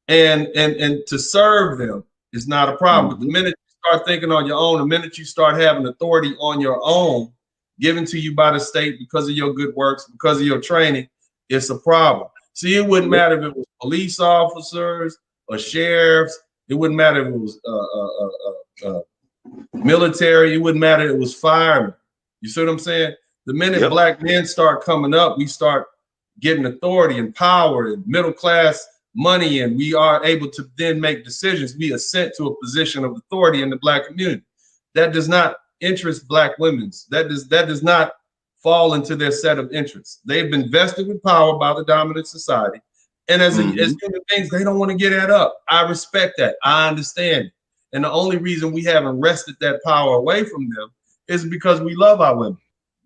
and to serve them is not a problem. But the minute start thinking on your own, the minute you start having authority on your own, given to you by the state because of your good works, because of your training, it's a problem. See, it wouldn't matter if it was police officers or sheriffs. It wouldn't matter if it was military. It wouldn't matter if it was firemen. You see what I'm saying? The minute black men start coming up, we start getting authority and power and middle class money, and we are able to then make decisions. We ascend to a position of authority in the black community. That does not interest black women. That does not fall into their set of interests. They've been vested with power by the dominant society, and as human beings, they don't want to get that up. I respect that. I understand it. And the only reason we haven't wrested that power away from them is because we love our women.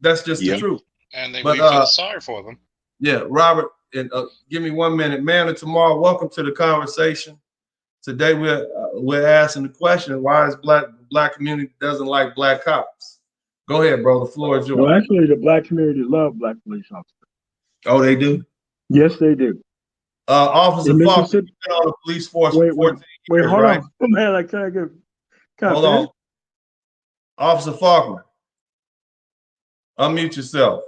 That's just the truth.
And we feel sorry for them.
Yeah, Robert, and give me 1 minute. Man of tomorrow, welcome to the conversation. Today we're asking the question: why is black community doesn't like black cops? Go ahead, bro. The floor is yours.
Well, actually, the black community love black police officers.
Oh, they do.
Yes, they do.
Officer
In
Faulkner,
Mississippi,
you've been on the police force
wait,
for
wait,
14
wait,
years,
hold
right?
on, man. Like, can I
Hold
finish?
on, Officer Faulkner, unmute yourself.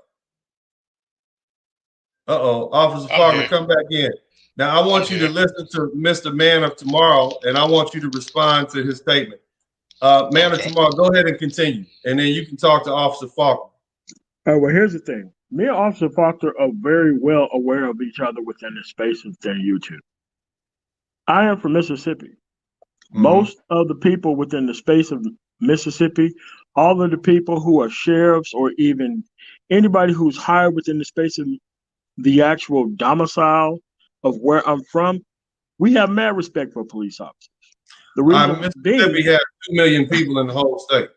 Officer
I'm
Faulkner,
here.
come back in. Now, I want you to listen to Mr. Man of Tomorrow, and I want you to respond to his statement. Man of Tomorrow, go ahead and continue, and then you can talk to Officer Faulkner.
All right, well, here's the thing. Me and Officer Faulkner are very well aware of each other within the space within YouTube. I am from Mississippi. Most of the people within the space of Mississippi, all of the people who are sheriffs or even anybody who's hired within the space of the actual domicile of where I'm from, we have mad respect for police officers. The reason
Mississippi has 2 million people in the whole state.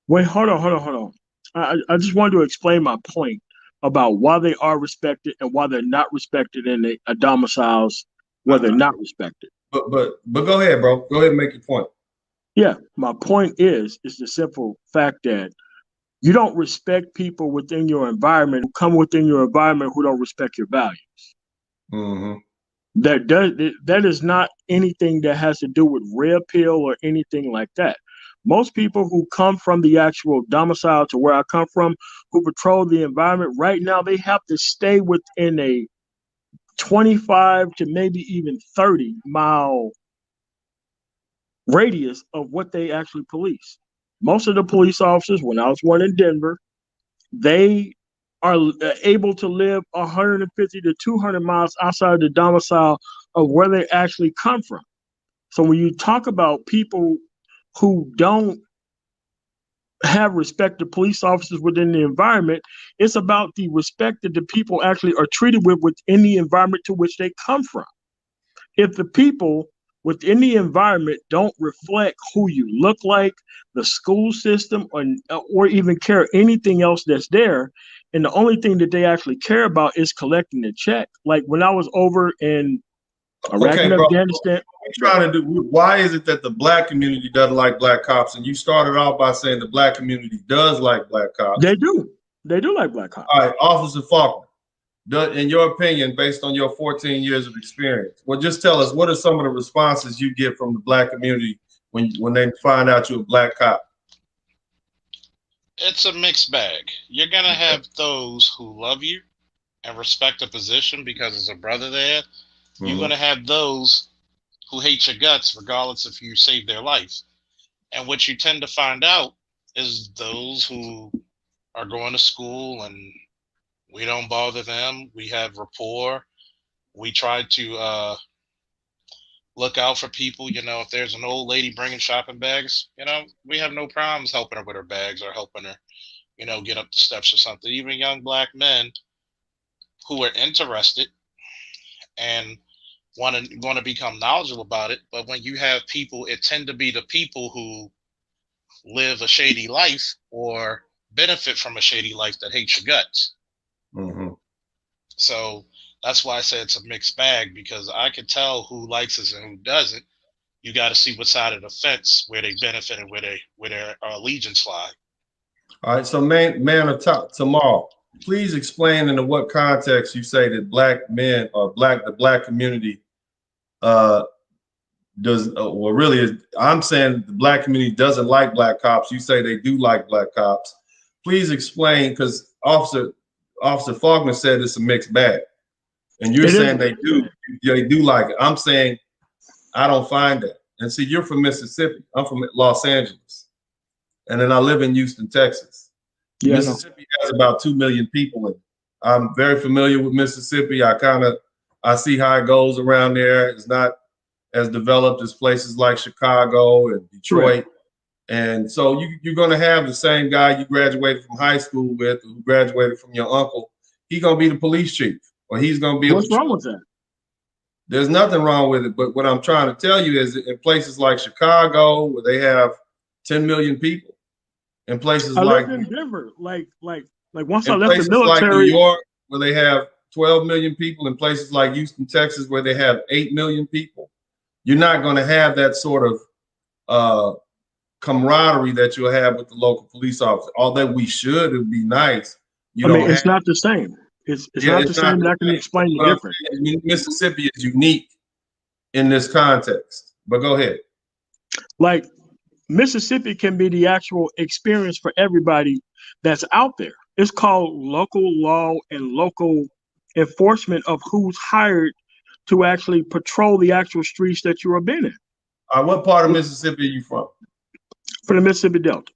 Wait, hold on. I just wanted to explain my point about why they are respected and why they're not respected in the domiciles where they're not respected.
But go ahead, bro. Go ahead and make your point.
Yeah, my point is the simple fact that you don't respect people within your environment who come within your environment who don't respect your values.
Mm-hmm.
That is not anything that has to do with red pill or anything like that. Most people who come from the actual domicile to where I come from, who patrol the environment right now, they have to stay within a 25 to maybe even 30-mile radius of what they actually police. Most of the police officers, when I was one in Denver, they are able to live 150 to 200 miles outside the domicile of where they actually come from. So when you talk about people who don't have respect to police officers within the environment, it's about the respect that the people actually are treated with within the environment to which they come from. If the people within the environment don't reflect who you look like, the school system, or even care anything else that's there, and the only thing that they actually care about is collecting the check. Like when I was over in Iraq and Afghanistan.
What are you trying to do? Why is it that the black community doesn't like black cops? And you started off by saying the black community does like black cops.
They do. They do like black cops.
All right, Officer Faulkner, in your opinion, based on your 14 years of experience, well, just tell us, what are some of the responses you get from the black community when they find out you're a black cop?
It's a mixed bag. You're going to have those who love you and respect the position because there's a brother there. Mm-hmm. You're going to have those who hate your guts regardless if you save their life. And what you tend to find out is those who are going to school and we don't bother them. We have rapport. We try to look out for people. You know, if there's an old lady bringing shopping bags, you know, we have no problems helping her with her bags or helping her, you know, get up the steps or something. Even young black men who are interested and want to become knowledgeable about it. But when you have people, it tend to be the people who live a shady life or benefit from a shady life that hate your guts.
Mm-hmm.
So that's why I say it's a mixed bag, because I can tell who likes us and who doesn't. You got to see what side of the fence where they benefit and where their allegiance lie. All
right. So man of tomorrow, please explain into what context you say that black men or the black community does, well, really, I'm saying the black community doesn't like black cops. You say they do like black cops. Please explain, because Officer Faulkner said it's a mixed bag, and you're saying they do like it. I'm saying I don't find that. And see, you're from Mississippi. I'm from Los Angeles, and then I live in Houston, Texas. Yeah, Mississippi has about 2 million people in it. I'm very familiar with Mississippi. I see how it goes around there. It's not as developed as places like Chicago and Detroit. Right. And so you're going to have the same guy you graduated from high school with, who graduated from your uncle. He's going to be the police chief, or he's going to be.
What's wrong with that?
There's nothing wrong with it. But what I'm trying to tell you is that in places like Chicago, where they have 10 million people, in places like
in Denver, like once I
in
left the military,
like New York, where they have 12 million people, in places like Houston, Texas, where they have 8 million people. you're not going to have that sort of camaraderie that you'll have with the local police officer. Although we should, it would be nice. You
I
don't
mean,
have,
it's not the same. It's
yeah,
not
it's
the
not
same,
the
and I can
same.
explain the
But I'm
difference.
saying Mississippi is unique in this context. But go ahead.
Like Mississippi can be the actual experience for everybody that's out there. It's called local law and local enforcement of who's hired to actually patrol the actual streets that you are been in.
What part of Mississippi are you from?
For the Mississippi Delta.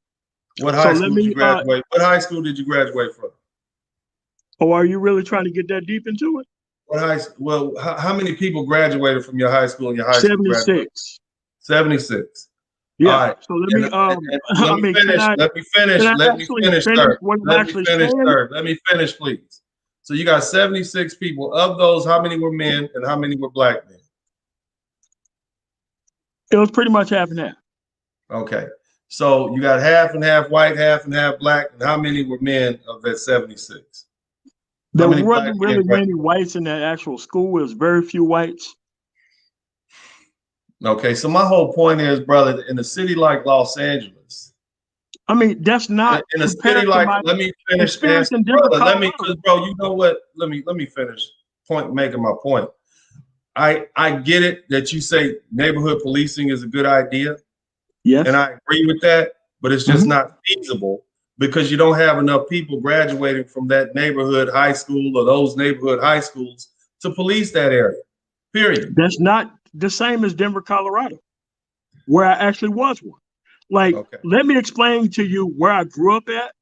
What
So
high
let
school did
me,
you graduate? What high school did you graduate from?
Or are you really trying to get that deep into it?
What high? Well, how many people graduated from your high school and your high school graduated?
76.
76.
Yeah.
All right.
So let me,
let me finish. Let me finish.
can I
Let me
actually
finish,
finish
sir.
what I'm
Let me
actually
finish,
saying?
sir. Let me finish, please. So you got 76 people. Of those, how many were men and how many were black men?
It was pretty much half and half.
Okay. So you got half and half white, half and half black. And how many were men of that 76?
There
many black
wasn't
men
really
graduated?
many whites in that actual school. It was very few whites.
Okay. So my whole point is, brother, in a city like Los Angeles,
I mean, that's not
in a
compared
city
to
like,
my
let me finish
experience
asking,
in Denver,
brother. Let me,
Colorado.
because bro, you know what? Let me finish making my point. I get it that you say neighborhood policing is a good idea,
Yes.
and I agree with that, but it's just not feasible because you don't have enough people graduating from that neighborhood high school or those neighborhood high schools to police that area. Period.
That's not the same as Denver, Colorado, where I actually was one. Like,
Okay.
let me explain to you where I grew up at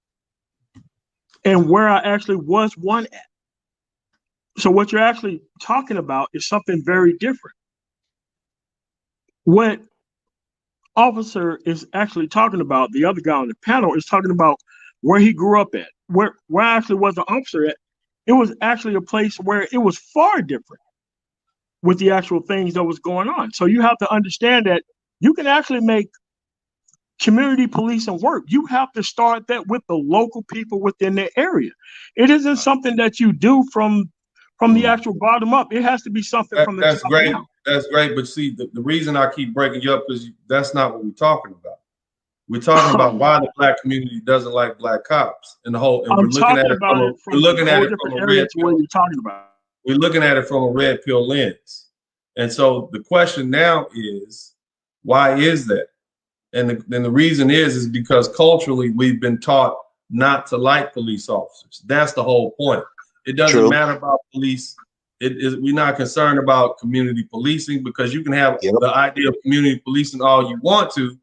and where I actually was one at. So what you're actually talking about is something very different. What officer is actually talking about, the other guy on the panel is talking about where he grew up at, where I actually was an officer at. It was actually a place where it was far different with the actual things that was going on. So you have to understand that you can actually make community policing work. You have to start that with the local people within the area. It isn't something that you do from the actual bottom up. It has to be something from the
That's
top
great.
down.
That's great. But see, the reason I keep breaking you up is that's not what we're talking about. We're talking about why the black community doesn't like black cops and the whole, and
I'm talking about it from a whole different area to what you're talking about.
We're looking at it from a red pill lens. And so the question now is, why is that? And the reason is because culturally we've been taught not to like police officers. That's the whole point. It doesn't matter about police. We're not concerned about community policing because you can have the idea of community policing all you want to.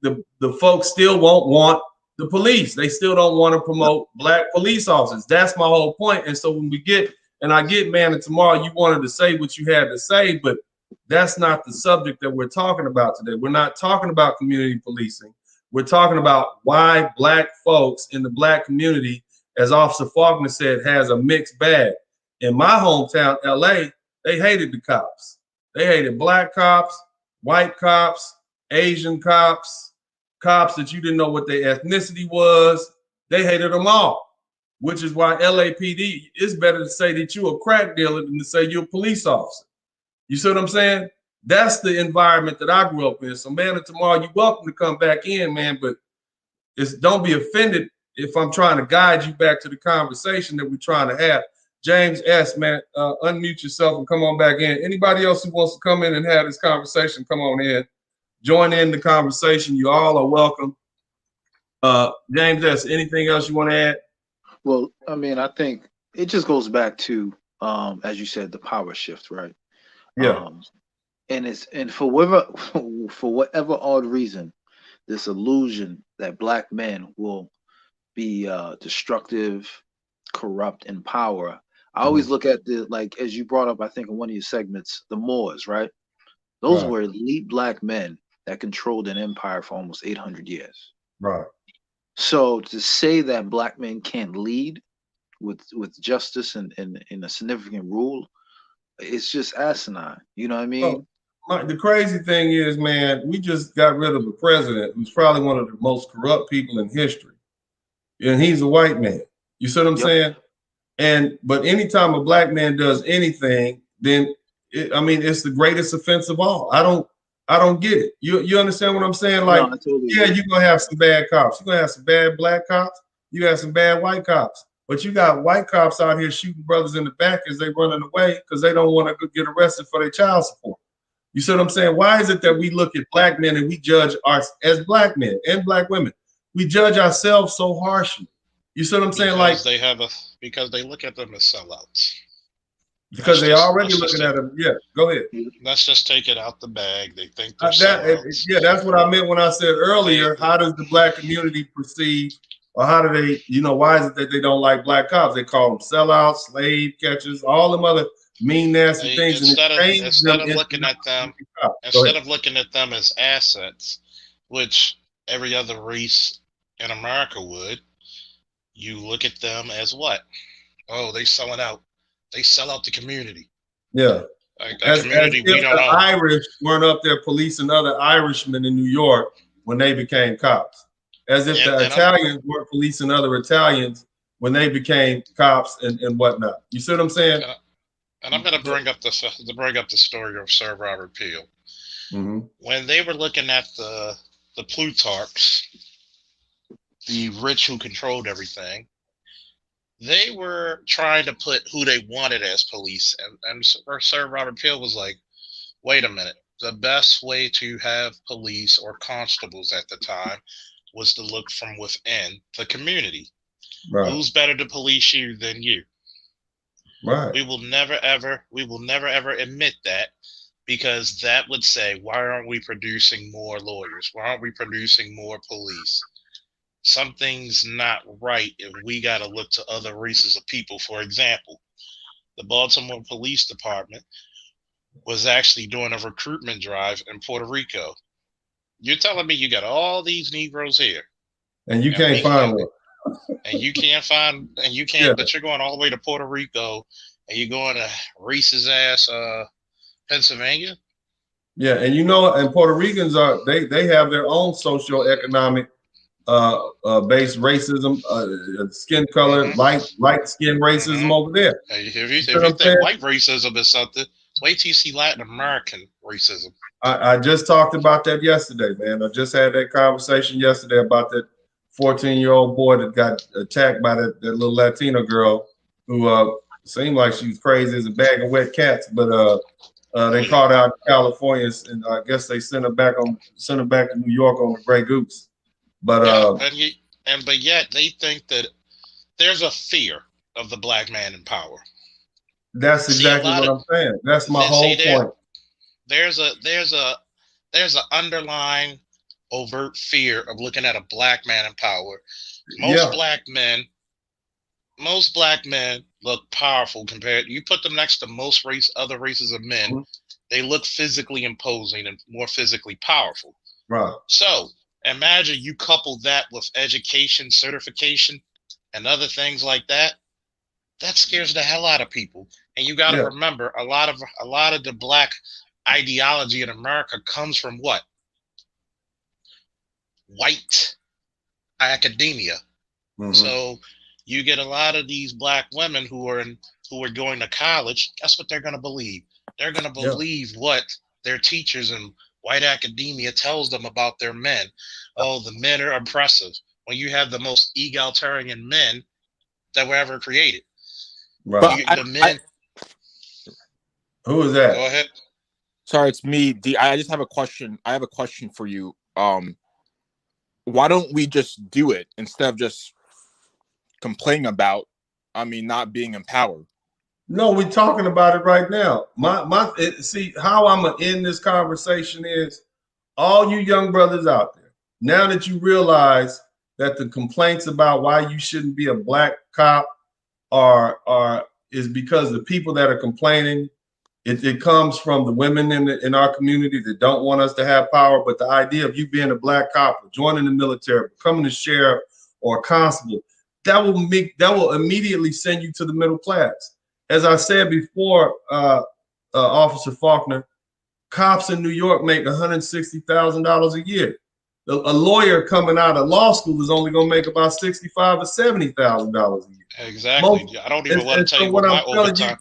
The folks still won't want the police. They still don't want to promote black police officers. That's my whole point. And so when we get, and I get, man, and tomorrow you wanted to say what you had to say, but that's not the subject that we're talking about today. We're not talking about community policing. We're talking about why black folks in the black community, as Officer Faulkner said, has a mixed bag. In my hometown, LA, they hated the cops. They hated black cops, white cops, Asian cops, cops that you didn't know what their ethnicity was. They hated them all, which is why LAPD, it's better to say that you're a crack dealer than to say you're a police officer. You see what I'm saying? That's the environment that I grew up in. So, man, tomorrow you're welcome to come back in, man, but don't be offended if I'm trying to guide you back to the conversation that we're trying to have. James S., man, unmute yourself and come on back in. Anybody else who wants to come in and have this conversation, come on in. Join in the conversation. You all are welcome. James S., anything else you want to add?
Well, I mean, I think it just goes back to, as you said, the power shift, right?
Yeah.
And for whatever odd reason, this illusion that black men will be destructive, corrupt, in power. I always look at like as you brought up, I think in one of your segments, the Moors, right? Those were elite black men that controlled an empire for almost 800 years.
Right.
So to say that black men can't lead with justice and a significant rule, it's just asinine. You know what I mean?
Well, the crazy thing is, man, we just got rid of a president who's probably one of the most corrupt people in history. And he's a white man. You see what I'm saying? But anytime a black man does anything, then I mean, it's the greatest offense of all. I don't get it. You understand what I'm saying? Like,
No, I totally
yeah,
agree.
you're gonna have some bad cops. You're gonna have some bad black cops. You got some bad white cops. But you got white cops out here shooting brothers in the back as they running away because they don't want to get arrested for their child support. You see what I'm saying? Why is it that we look at black men and we judge as black men and black women? We judge ourselves so harshly. You see what I'm saying? Like,
Because they look at them as sellouts.
because they already looking at them. Yeah, go ahead.
Let's just take it out the bag. They think they're sellouts.
Yeah, that's what I meant when I said earlier. How does the black community perceive, or how do they, why is it that they don't like black cops? They call them sellouts, slave catchers, all them other mean, nasty things.
Instead of looking at them as assets, which every other race in America would, you look at them as what? Oh, they selling out. They sell out the community.
Yeah.
As community we don't know.
Irish weren't up there policing other Irishmen in New York when they became cops. As if the Italians weren't policing other Italians when they became cops and whatnot. You see what I'm saying?
And I'm going to bring up the story of Sir Robert Peel.
Mm-hmm.
When they were looking at the Plutarchs, the rich who controlled everything, they were trying to put who they wanted as police. And Sir Robert Peel was like, wait a minute. The best way to have police or constables at the time was to look from within the community. Right. Who's better to police you than you?
Right.
We will never ever admit that, because that would say, why aren't we producing more lawyers? Why aren't we producing more police? Something's not right if we got to look to other races of people. For example, the Baltimore Police Department was actually doing a recruitment drive in Puerto Rico. You're telling me you got all these Negroes here,
and you can't find one.
And you can't find, and you can't, but you're going all the way to Puerto Rico, and you're going to racist ass Pennsylvania.
Yeah, and and Puerto Ricans they have their own socioeconomic based racism, skin color, light skin racism over there.
If you think white racism is something, wait till you see Latin American racism.
I just talked about that yesterday, man. I just had that conversation yesterday about that 14-year-old boy that got attacked by that little Latina girl who seemed like she was crazy as a bag of wet cats, but they caught out in California, and I guess they sent her back to New York on the Grey Goose. But
but yet they think that there's a fear of the black man in power.
That's exactly what I'm saying. That's my whole point.
There's an underlying overt fear of looking at a black man in power. Most black men look powerful compared. You put them next to most other races of men, they look physically imposing and more physically powerful.
Right.
So imagine you couple that with education, certification, and other things like that. That scares the hell out of people. And you got to remember, a lot of the black ideology in America comes from what? White academia. So you get a lot of these black women who are going to college. That's what they're going to believe. They're going to believe what their teachers and white academia tells them about their men. Oh, the men are oppressive. When you have the most egalitarian men that were ever created.
Right. Who is that?
Go ahead.
Sorry, it's me. I just have a question. I have a question for you. Why don't we just do it instead of just complaining about, not being in power?
No, we're talking about it right now. See, how I'm gonna end this conversation is, all you young brothers out there, now that you realize that the complaints about why you shouldn't be a black cop is because the people that are complaining, it comes from the women in our community that don't want us to have power. But the idea of you being a black cop, or joining the military, becoming a sheriff or a constable, that will immediately send you to the middle class. As I said before, Officer Faulkner, cops in New York make $160,000 a year. A lawyer coming out of law school is only going to make about $65,000 or $70,000 a year.
Exactly. I don't even want to tell you what my overtime.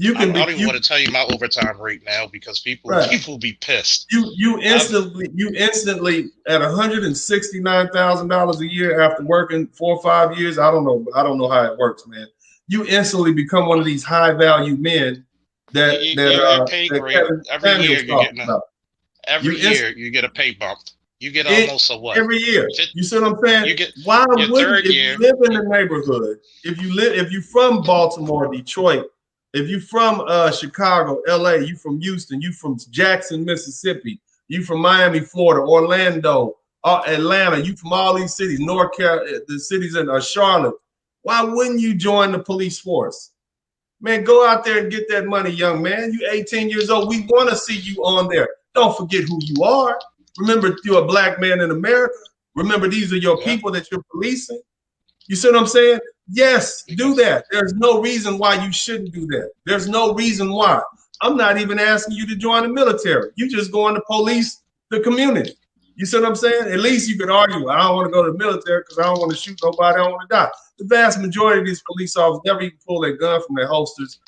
You
I
can be
don't even want to tell you my overtime rate now because people be pissed.
You instantly at $169,000 a year after working 4 or 5 years. I don't know how it works, man. You instantly become one of these high value men
Your pay
that
grade
Kevin
every year
Samuels
you're
talks
getting
about.
every year you get a pay bump. You get almost a what?
Every year. You see what I'm saying?
You get
Why
your
wouldn't
third
if
year,
you live in the neighborhood, if you from Baltimore, Detroit, if you from Chicago, LA, you from Houston, you from Jackson, Mississippi, you from Miami, Florida, Orlando, Atlanta, you from all these cities, North Carolina, the cities in Charlotte. Why wouldn't you join the police force? Man, go out there and get that money, young man. You 18 years old. We want to see you on there. Don't forget who you are. Remember, you're a black man in America. Remember, these are your people that you're policing. You see what I'm saying? Yes, do that. There's no reason why you shouldn't do that. There's no reason why. I'm not even asking you to join the military. You just going to police the community. You see what I'm saying? At least you could argue, I don't want to go to the military because I don't want to shoot nobody. I don't want to die. The vast majority of these police officers never even pull their gun from their holsters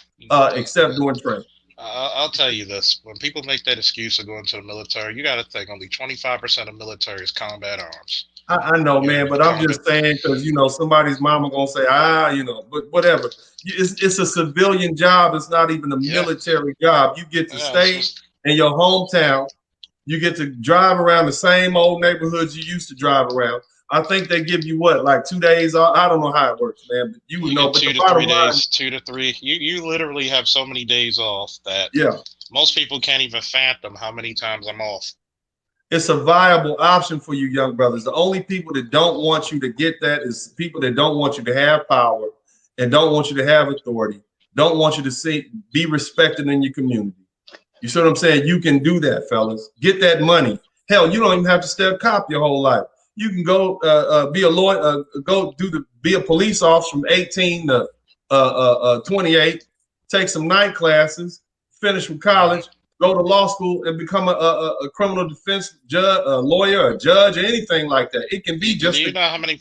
except doing training.
I'll tell you this: when people make that excuse of going to the military, you got to think only 25% of military is combat arms.
I know, man, but I'm just saying because somebody's mama gonna say, but whatever. It's a civilian job. It's not even a military job. You get to stay in your hometown. You get to drive around the same old neighborhoods you used to drive around. I think they give you what, like 2 days off? I don't know how it works, man. But you would know. But
2 to 3 days, 2 to 3. You literally have so many days off that most people can't even fathom how many times I'm off.
It's a viable option for you young brothers. The only people that don't want you to get that is people that don't want you to have power and don't want you to have authority, don't want you to be respected in your community. You see what I'm saying? You can do that, fellas. Get that money. Hell, you don't even have to stay a cop your whole life. You can go be a lawyer, be a police officer from 18 to 28, take some night classes, finish with college, go to law school and become a criminal defense judge, a lawyer, a judge, or anything like that. It can be just.
Do you know how many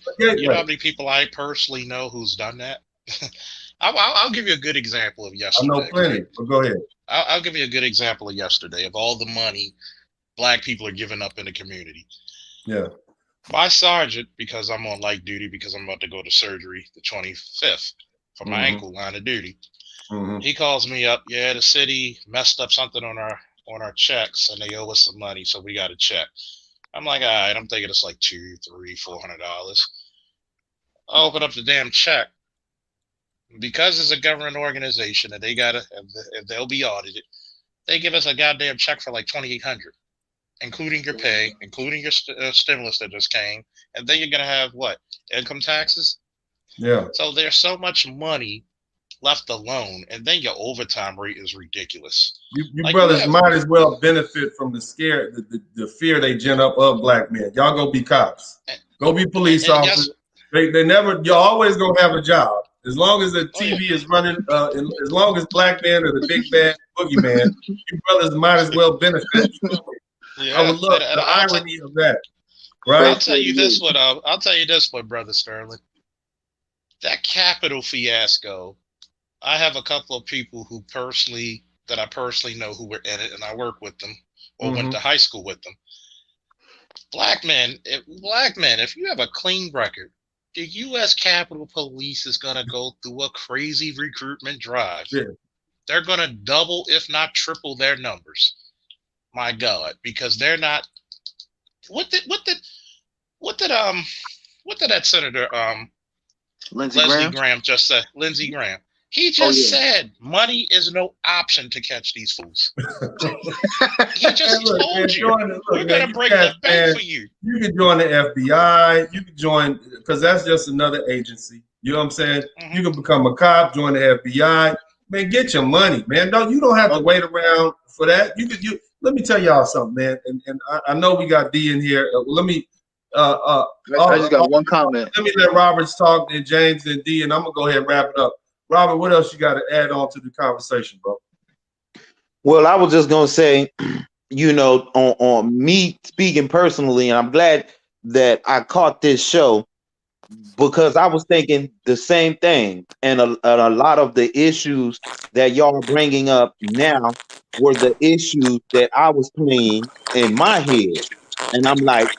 people I personally know who's done that? I'll give you a good example of yesterday.
I know plenty, but go ahead.
I'll give you a good example of yesterday of all the money black people are giving up in the community.
Yeah.
My sergeant, because I'm on light duty because I'm about to go to surgery the 25th for my ankle line of duty. He calls me up. Yeah, the city messed up something on our checks and they owe us some money, so we got a check. I'm like, all right, I'm thinking it's like $200, $300, $400. I open up the damn check. Because it's a government organization and if they'll be audited, they give us a goddamn check for like $2,800, including your pay, including your stimulus that just came, and then you're gonna have what, income taxes?
Yeah.
So there's so much money left alone, and then your overtime rate is ridiculous.
You brothers might as well benefit from the fear they gen up of black men. Y'all go be cops, go be police officers. You're always gonna have a job as long as the TV is running. As long as black men are the big bad boogeyman, you brothers might as well benefit. I would love the irony of that. Right?
I'll tell you this one, Brother Sterling. That Capitol fiasco. I have a couple of people that I personally know who were in it, and I work with them or went to high school with them. Black men, if you have a clean record, the U.S. Capitol Police is going to go through a crazy recruitment drive. Yeah. They're going to double, if not triple, their numbers. My God, because they're not. What did that Senator
Lindsey
Graham just say? Lindsey Graham. He just said money is no option to catch these fools. He just told you. We're going to break the bank for you.
You can join the FBI. You can join, because that's just another agency. You know what I'm saying? You can become a cop, join the FBI. Man, get your money, man. You don't have to wait around for that. Let me tell y'all something, man. And I know we got D in here. Let me.
I just got one comment.
Let me let Roberts talk, and James and D, and I'm gonna go ahead and wrap it up. Robert, what else you got to add on to the conversation, bro?
Well, I was just gonna say, on me speaking personally, and I'm glad that I caught this show. because I was thinking the same thing, and a lot of the issues that y'all are bringing up now were the issues that I was playing in my head, and I'm like,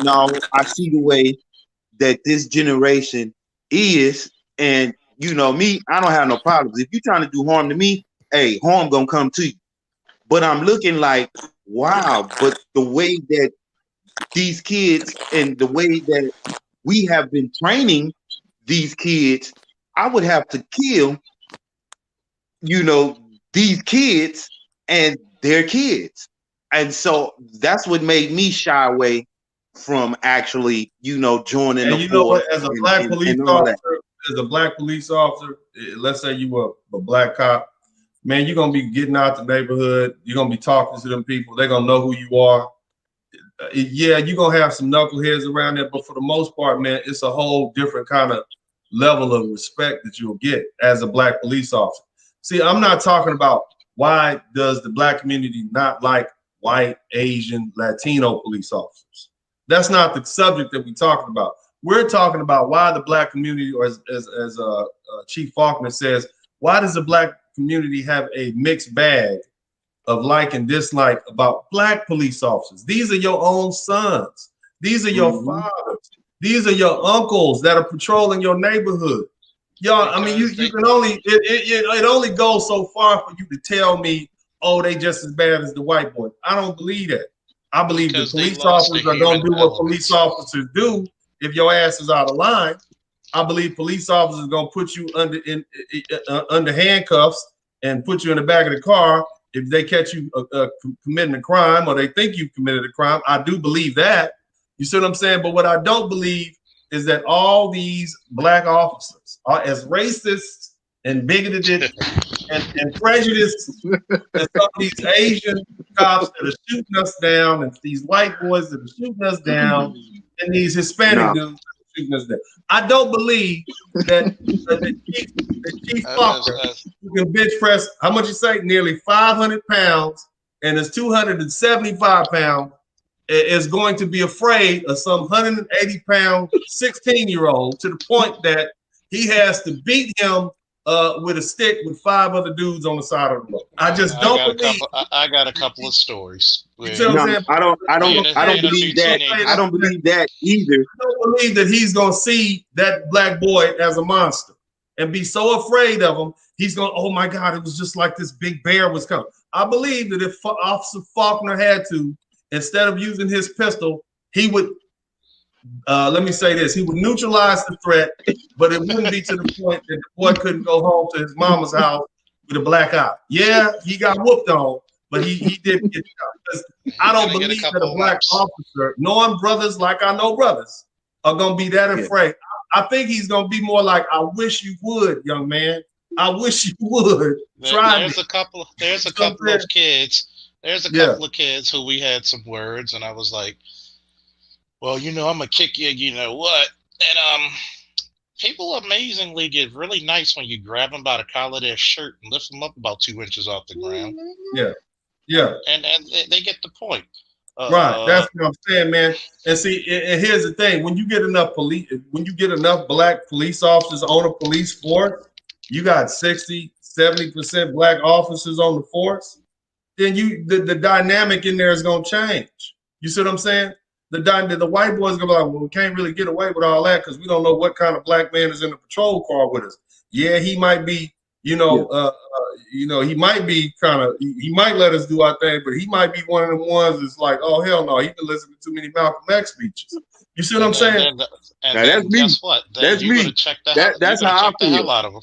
no, I see the way that this generation is, and me, I don't have no problems. If you're trying to do harm to me, hey, harm gonna come to you. But I'm looking like, wow, but the way that these kids and the way that we have been training these kids, I would have to kill, these kids and their kids. And so that's what made me shy away from actually, joining
And
the
you know
force
what? As a
and,
black
and,
police
and all that.
officer, let's say you were a black cop, man, you're gonna be getting out the neighborhood. You're gonna be talking to them people. They're gonna know who you are. Yeah, you're gonna have some knuckleheads around there, but for the most part, man, it's a whole different kind of level of respect that you'll get as a black police officer. See, I'm not talking about why does the black community not like white, Asian, Latino police officers. That's not the subject that we're talking about. We're talking about why the black community, or as Chief Faulkner says, why does the black community have a mixed bag of like and dislike about black police officers? These are your own sons. These are your fathers. These are your uncles that are patrolling your neighborhood. Y'all, I mean, you can only, it only goes so far for you to tell me, oh, they just as bad as the white boys. I don't believe that. I believe the police officers are going to do what police officers do if your ass is out of line. I believe police officers are going to put you under handcuffs and put you in the back of the car if they catch you committing a crime or they think you've committed a crime. I do believe that. You see what I'm saying? But what I don't believe is that all these black officers are as racist and bigoted and prejudiced as some of these Asian cops that are shooting us down, and these white boys that are shooting us down, and these Hispanic dudes that are shooting us down. I don't believe that the Chief Faulkner, who can bench press, how much you say, nearly 500 pounds, and is 275 pounds, is going to be afraid of some 180-pound 16-year-old to the point that he has to beat him with a stick with 5 other dudes on the side of the road. I just don't believe.
I got a couple of stories.
You see what I'm saying?
I don't believe that. I don't believe that either.
I don't believe that he's gonna see that black boy as a monster and be so afraid of him. He's going, oh my God, it was just like this big bear was coming. I believe that if Officer Faulkner had to, instead of using his pistol, he would, let me say this, he would neutralize the threat, but it wouldn't be to the point that the boy couldn't go home to his mama's house with a black eye. Yeah, he got whooped on, but he did get shot. I don't believe that a black officer, knowing brothers like I know brothers, are going to be that afraid. I think he's going to be more like, I wish you would, young man. I wish you would.
There's a couple of kids. There's a couple of kids who we had some words, and I was like, well, I'm gonna kick you, you know what? And people amazingly get really nice when you grab them by the collar of their shirt and lift them up about 2 inches off the ground.
Yeah.
And they get the point.
Right. That's what I'm saying, man. And see, and here's the thing: when you get enough black police officers on a police force, you got 60-70% black officers on the force, then the dynamic in there is gonna change. You see what I'm saying? The white boys gonna be like, well, we can't really get away with all that because we don't know what kind of black man is in the patrol car with us. Yeah, he might be, he might be he might let us do our thing, but he might be one of the ones that's like, oh hell no, he been listening to too many Malcolm X speeches. You see what I'm saying?
That's me. Guess what?
That's me. That's how I feel.
The hell out of them.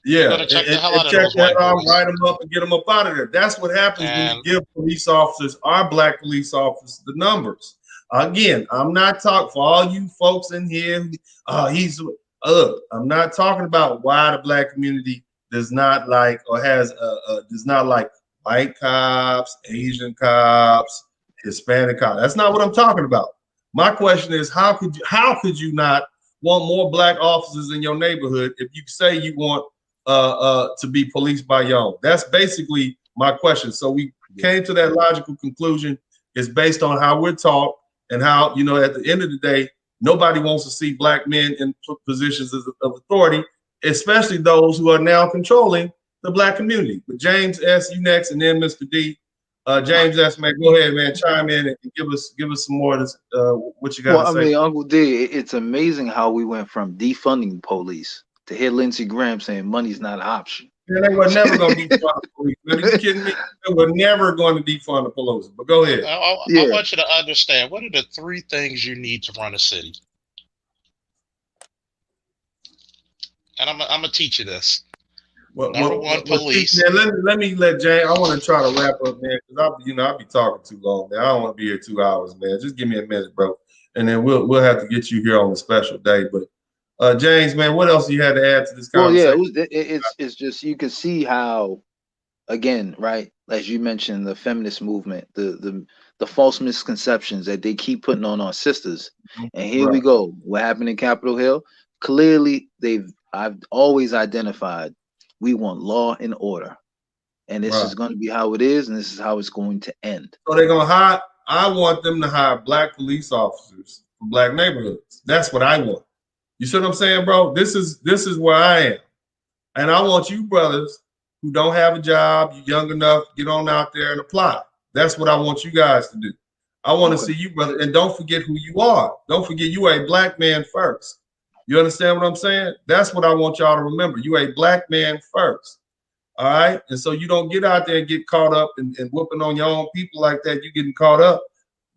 Yeah, and check that out, write them up, and get them up out of there. That's what happens when you give police officers, our black police officers, the numbers. Again, I'm not talking for all you folks in here. I'm not talking about why the black community does not like or does not like white cops, Asian cops, Hispanic cops. That's not what I'm talking about. My question is, how could you not want more black officers in your neighborhood if you say you want to be policed by your own? That's basically my question. So we came to that logical conclusion. It's based on how we're taught and how, at the end of the day, Nobody wants to see black men in positions of authority, especially those who are now controlling the black community. But James S., you next, and then Mr. D. James S., man, go ahead, man, chime in and give us some more of this, what you got
Well,
to
I
say.
mean, Uncle D, it's amazing how we went from defunding police to hear Lindsey Graham saying money's not an option.
Man, they were never going to defund the police. Man, are you kidding me? They were never going to defund the police. But go ahead.
I
Yeah.
want you to understand, what are the 3 things you need to run a city? And I'm going to teach you this. Number one, police.
Man, let me let James. I want to try to wrap up, man, because I'll be talking too long, man. I don't want to be here 2 hours, man. Just give me a minute, bro, and then we'll have to get you here on a special day. But James, man, what else you had to add to this conversation?
Well, yeah, it's just you can see how, again, right, as you mentioned, the feminist movement, the false misconceptions that they keep putting on our sisters, and here we go. What happened in Capitol Hill? Clearly, I've always identified. We want law and order, and this is going to be how it is, and this is how it's going to end.
So they're going to hire. I want them to hire black police officers from black neighborhoods. That's what I want. You see what I'm saying, bro? This is where I am, and I want you brothers who don't have a job, you're young enough, get on out there and apply. That's what I want you guys to do. I want to see you, brother, and don't forget who you are. Don't forget you are a black man first. You understand what I'm saying? That's what I want y'all to remember. You a black man first. All right. And so you don't get out there and get caught up and whooping on your own people like that. You're getting caught up.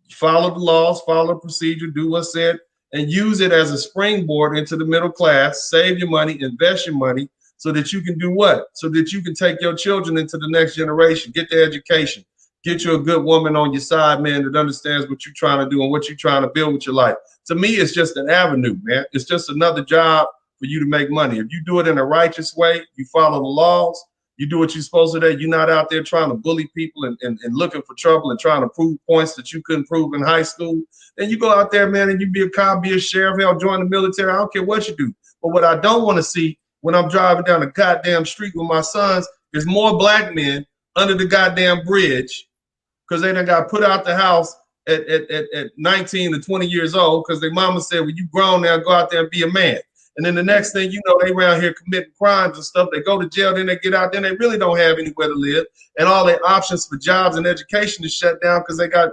Follow the laws, follow the procedure, do what's said, and use it as a springboard into the middle class. Save your money, invest your money so that you can do what? So that you can take your children into the next generation, get their education, get you a good woman on your side, man, that understands what you're trying to do and what you're trying to build with your life. To me, it's just an avenue, man. It's just another job for you to make money. If you do it in a righteous way, you follow the laws, you do what you're supposed to do. You're not out there trying to bully people and looking for trouble and trying to prove points that you couldn't prove in high school. Then you go out there, man, and you be a cop, be a sheriff, hell, join the military. I don't care what you do. But what I don't want to see when I'm driving down the goddamn street with my sons is more black men under the goddamn bridge because they done got put out the house at 19 to 20 years old because their mama said, well, you grown now, go out there and be a man. And then the next thing you know, they around here committing crimes and stuff. They go to jail, then they get out, then they really don't have anywhere to live. And all their options for jobs and education is shut down because they got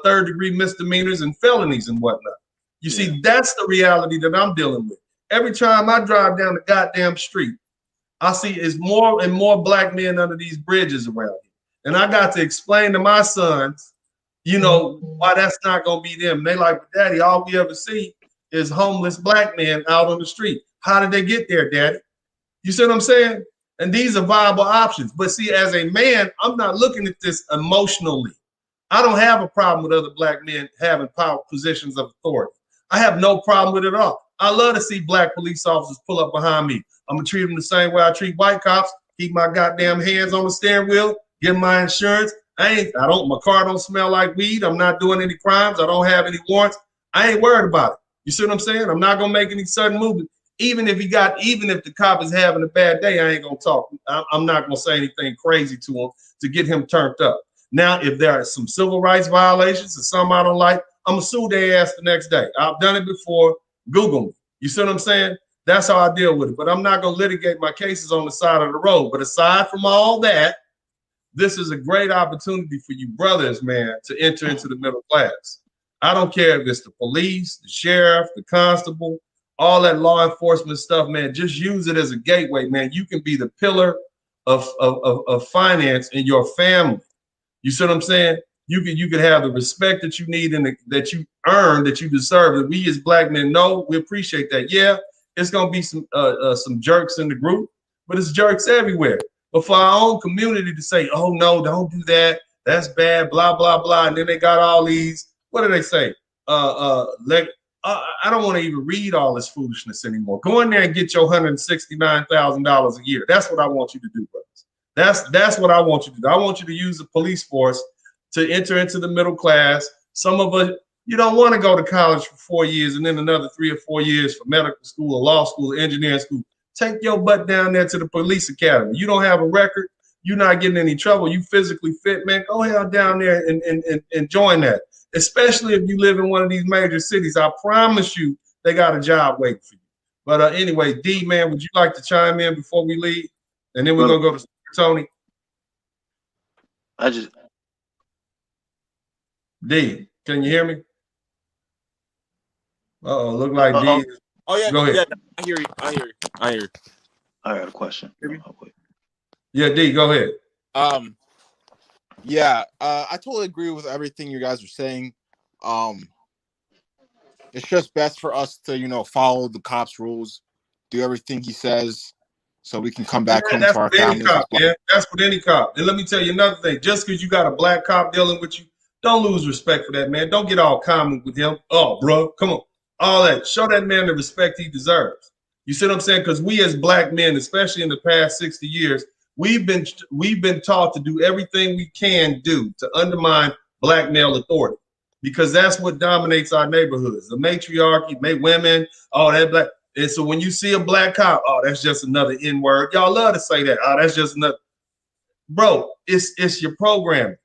third-degree misdemeanors and felonies and whatnot. You see, that's the reality that I'm dealing with. Every time I drive down the goddamn street, I see is more and more black men under these bridges around here. And I got to explain to my sons, you know, why that's not going to be them. They like, Daddy, all we ever see is homeless black men out on the street. How did they get there, Daddy? You see what I'm saying? And these are viable options. But see, as a man, I'm not looking at this emotionally. I don't have a problem with other black men having power positions of authority. I have no problem with it at all. I love to see black police officers pull up behind me. I'm going to treat them the same way I treat white cops, keep my goddamn hands on the steering wheel, get my insurance. My car don't smell like weed. I'm not doing any crimes. I don't have any warrants. I ain't worried about it. You see what I'm saying? I'm not gonna make any sudden movement. Even if the cop is having a bad day, I ain't gonna talk. I'm not gonna say anything crazy to him to get him turned up. Now, if there are some civil rights violations and some I don't like, I'm gonna sue their ass the next day. I've done it before. Google me. You see what I'm saying? That's how I deal with it. But I'm not gonna litigate my cases on the side of the road. But aside from all that, this is a great opportunity for you brothers, man, to enter into the middle class. I don't care if it's the police, the sheriff, the constable, all that law enforcement stuff, man. Just use it as a gateway, man. You can be the pillar of finance in your family. You see what I'm saying? You can have the respect that you need and that you earn, that you deserve. That we as black men know, we appreciate that. Yeah, it's gonna be some jerks in the group, but it's jerks everywhere. But for our own community to say, oh no, don't do that, that's bad, blah, blah, blah. And then they got all these, what do they say? I don't want to even read all this foolishness anymore. Go in there and get your $169,000 a year. That's what I want you to do, brothers. That's what I want you to do. I want you to use the police force to enter into the middle class. Some of us, you don't want to go to college for 4 years and then another 3 or 4 years for medical school or law school or engineering school. Take your butt down there to the police academy. You don't have a record. You're not getting any trouble. You physically fit, man. Go ahead down there and join that. especially if you live in one of these major cities. I promise you, they got a job waiting for you. But anyway, D, man, would you like to chime in before we leave? And then we're going to go to Tony. D, can you hear me? Uh-oh, look like D.
Oh, yeah.
Go ahead.
Yeah, I hear you. I hear you.
I got a question.
Yeah, D, go ahead.
Yeah, I totally agree with everything you guys are saying. It's just best for us to, follow the cop's rules, do everything he says, so we can come back home to our families.
Cop, man. That's with any cop. And let me tell you another thing. Just because you got a black cop dealing with you, don't lose respect for that, man. Don't get all common with him. Oh, bro, come on. All that. Show that man the respect he deserves. You see what I'm saying? Because we as black men, especially in the past 60 years, we've been taught to do everything we can do to undermine black male authority, because that's what dominates our neighborhoods. The matriarchy, women, all that black. And so when you see a black cop, oh, that's just another N-word. Y'all love to say that. Oh, that's just another. Bro, it's your programming.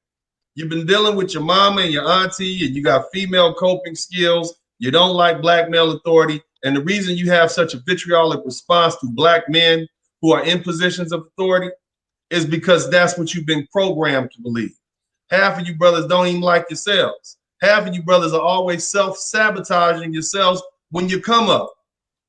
You've been dealing with your mama and your auntie, and you got female coping skills. You don't like black male authority. And the reason you have such a vitriolic response to black men who are in positions of authority is because that's what you've been programmed to believe. Half of you brothers don't even like yourselves. Half of you brothers are always self-sabotaging yourselves when you come up.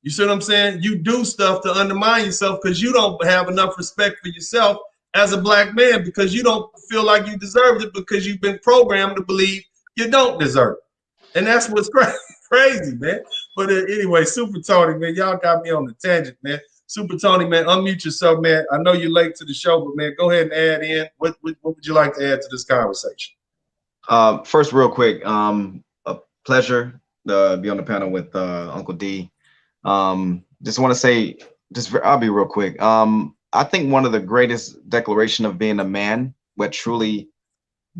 You see what I'm saying? You do stuff to undermine yourself because you don't have enough respect for yourself as a black man, because you don't feel like you deserve it, because you've been programmed to believe you don't deserve it. And that's what's crazy, man. But anyway, Super Tony, man, y'all got me on the tangent, man. Super Tony, man, unmute yourself, man. I know you're late to the show, but, man, go ahead and add in. What would you like to add to this conversation?
First, real quick, a pleasure to be on the panel with Uncle D. Just want to say, I'll be real quick. I think one of the greatest declaration of being a man, what truly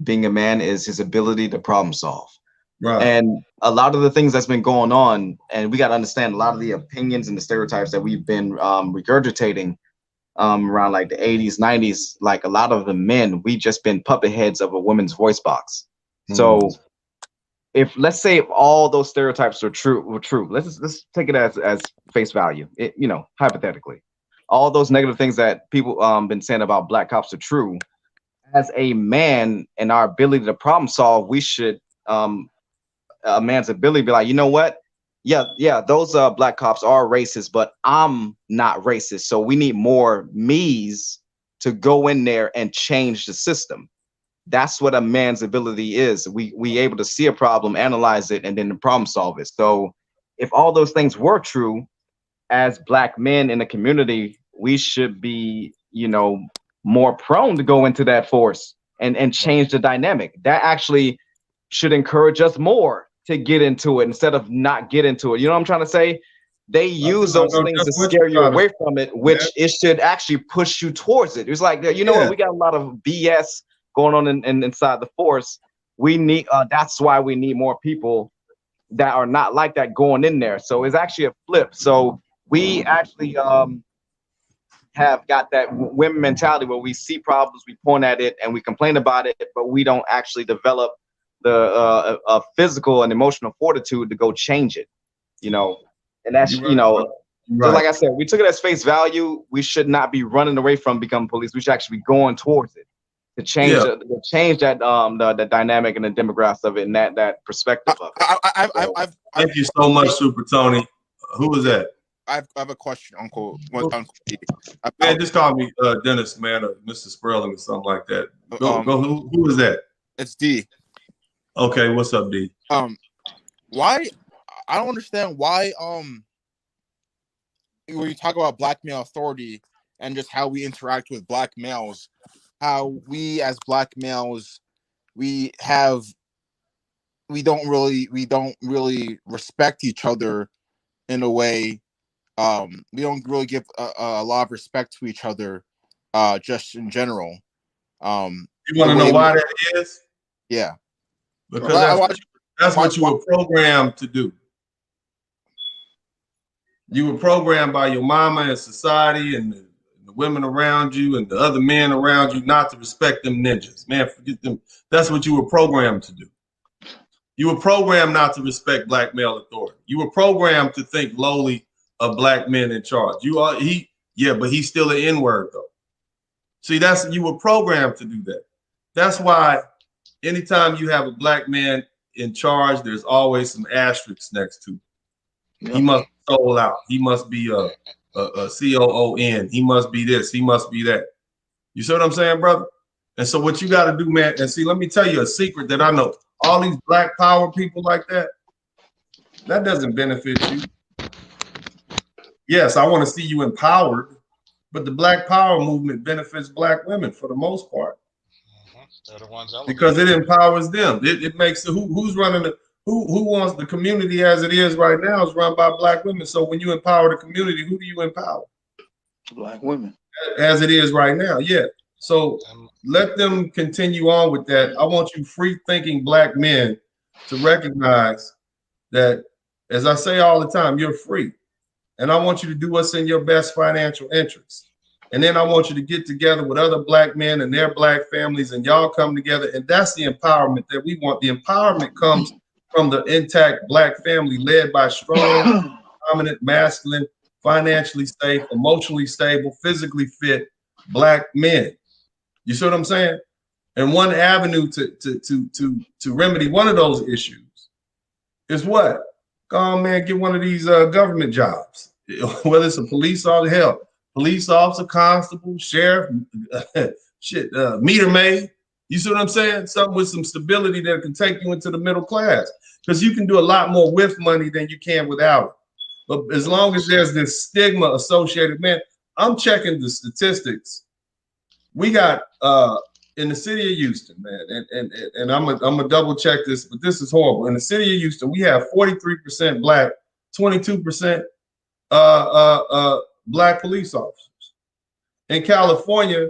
being a man, is his ability to problem solve. Right. And a lot of the things that's been going on, and we got to understand a lot of the opinions and the stereotypes that we've been regurgitating around like the 80s, 90s, like a lot of the men, we just been puppet heads of a woman's voice box. So let's say if all those stereotypes were true, let's take it as face value, hypothetically, all those negative things that people been saying about black cops are true. As a man and our ability to problem solve, we should a man's ability to be like, you know what? Yeah, those black cops are racist, but I'm not racist. So we need more me's to go in there and change the system. That's what a man's ability is. We able to see a problem, analyze it, and then problem solve it. So if all those things were true, as black men in the community, we should be, more prone to go into that force and change the dynamic. That actually should encourage us more to get into it instead of not get into it. You know what I'm trying to say? They use those things to scare you away from it, which it should actually push you towards it. It's like, what? We got a lot of BS going on inside the force. We need, that's why we need more people that are not like that going in there. So it's actually a flip. So we actually have got that women mentality where we see problems, we point at it, and we complain about it, but we don't actually develop the physical and emotional fortitude to go change it, and that's,
right.
So like I said, we took it as face value. We should not be running away from becoming police. We should actually be going towards it to change that the dynamic and the demographics of it and that perspective of it.
Thank you so much, Super Tony. Who was that?
I have a question, Uncle.
Man, just call me Dennis, man, or Mr. Sperling or something like that. Go. Who is that?
It's D.
Okay, what's up, D?
Why? I don't understand why. When you talk about black male authority and just how we interact with black males, how we as black males, we don't really respect each other in a way. We don't really give a lot of respect to each other, just in general.
You want to know why that is?
Yeah.
Because that's what you were programmed to do. You were programmed by your mama and society and the women around you and the other men around you not to respect them ninjas. Man, forget them. That's what you were programmed to do. You were programmed not to respect black male authority. You were programmed to think lowly of black men in charge. But he's still an N-word though. See, you were programmed to do that. That's why anytime you have a black man in charge, there's always some asterisks next to him. He must be sold out. He must be a COON. He must be this. He must be that. You see what I'm saying, brother? And so what you got to do, man, and see, let me tell you a secret that I know. All these black power people like that doesn't benefit you. Yes, I want to see you empowered, but the black power movement benefits black women for the most part.
They're the ones
because it empowers them. It makes who's running the who wants the community as it is right now is run by black women. So when you empower the community, who do you empower?
Black women.
As it is right now, yeah. So let them continue on with that. I want you free thinking black men to recognize that, as I say all the time, you're free. And I want you to do what's in your best financial interest. And then I want you to get together with other black men and their black families, and y'all come together. And that's the empowerment that we want. The empowerment comes from the intact black family led by strong, dominant, masculine, financially safe, emotionally stable, physically fit black men. You see what I'm saying? And one avenue to remedy one of those issues is what? Go on, man, get one of these government jobs, whether it's a police officer, hell, police officer, constable, sheriff, meter maid. You see what I'm saying? Something with some stability that can take you into the middle class, because you can do a lot more with money than you can without it. But as long as there's this stigma associated, man, I'm checking the statistics. We got in the city of Houston, man, and I'm gonna double check this, but this is horrible. In the city of Houston, we have 43% black, 22% black police officers. In California,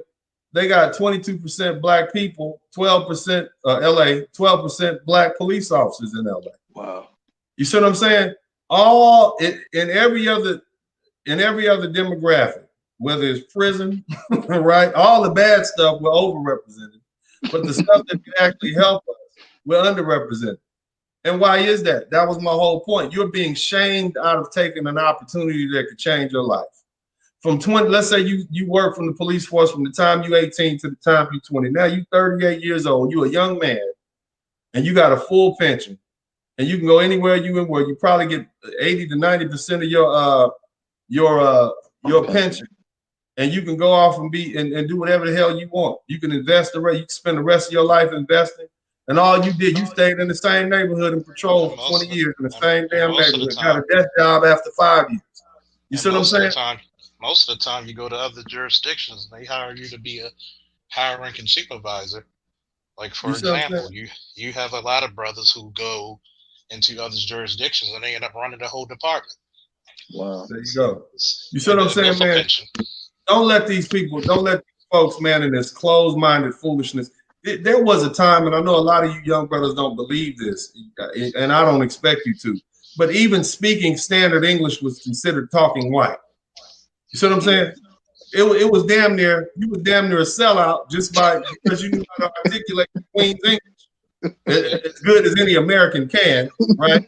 they got 22% black people, 12% LA, 12% black police officers in LA.
Wow.
You see what I'm saying? All in every other demographic, whether it's prison, right? All the bad stuff we're overrepresented, but the stuff that can actually help us, we're underrepresented. And why is that? That was my whole point. You're being shamed out of taking an opportunity that could change your life. From 20, let's say you work from the police force from the time you're 18 to the time you're 20. Now you're 38 years old. You're a young man, and you got a full pension, and you can go anywhere you can work. You probably get 80 to 90% of your pension, and you can go off and do whatever the hell you want. You can invest you can spend the rest of your life investing, and all you did, you stayed in the same neighborhood and patrolled for 20 years in the same damn neighborhood. Got a desk job after 5 years. You see what I'm saying?
Most of the time, you go to other jurisdictions, and they hire you to be a higher-ranking supervisor. Like, for example, you have a lot of brothers who go into other jurisdictions, and they end up running the whole department.
Wow.
There you go. You see what I'm saying, man? Don't let these folks, man, in this closed-minded foolishness. There was a time, and I know a lot of you young brothers don't believe this, and I don't expect you to, but even speaking standard English was considered talking white. You see what I'm saying? It was damn near, you was damn near a sellout just because you knew how to articulate the Queen's English as good as any American can, right?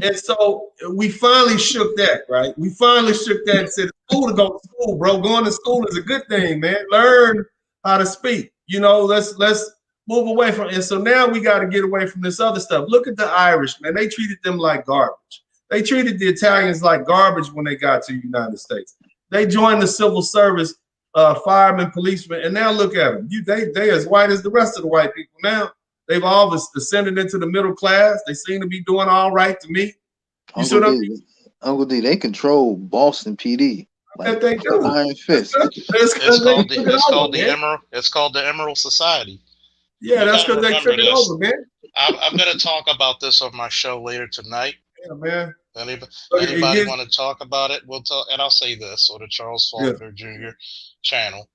And so we finally shook that, right? We finally shook that and said, it's cool to go to school, bro. Going to school is a good thing, man. Learn how to speak. You know, let's move away from it. And so now we got to get away from this other stuff. Look at the Irish, man. They treated them like garbage. They treated the Italians like garbage when they got to the United States. They joined the civil service, firemen, policemen, and now look at them. They as white as the rest of the white people now. They've all descended into the middle class. They seem to be doing all right to me. You see what I mean?
Uncle D, they control Boston PD. Like
they do.
Iron Fist.
It's called the Emerald Society.
Yeah, that's because they took it over, man.
I'm going to talk about this on my show later tonight.
Yeah, man.
Anybody want to talk about it? We'll talk, and I'll say this on the Charles Faulkner Jr. channel.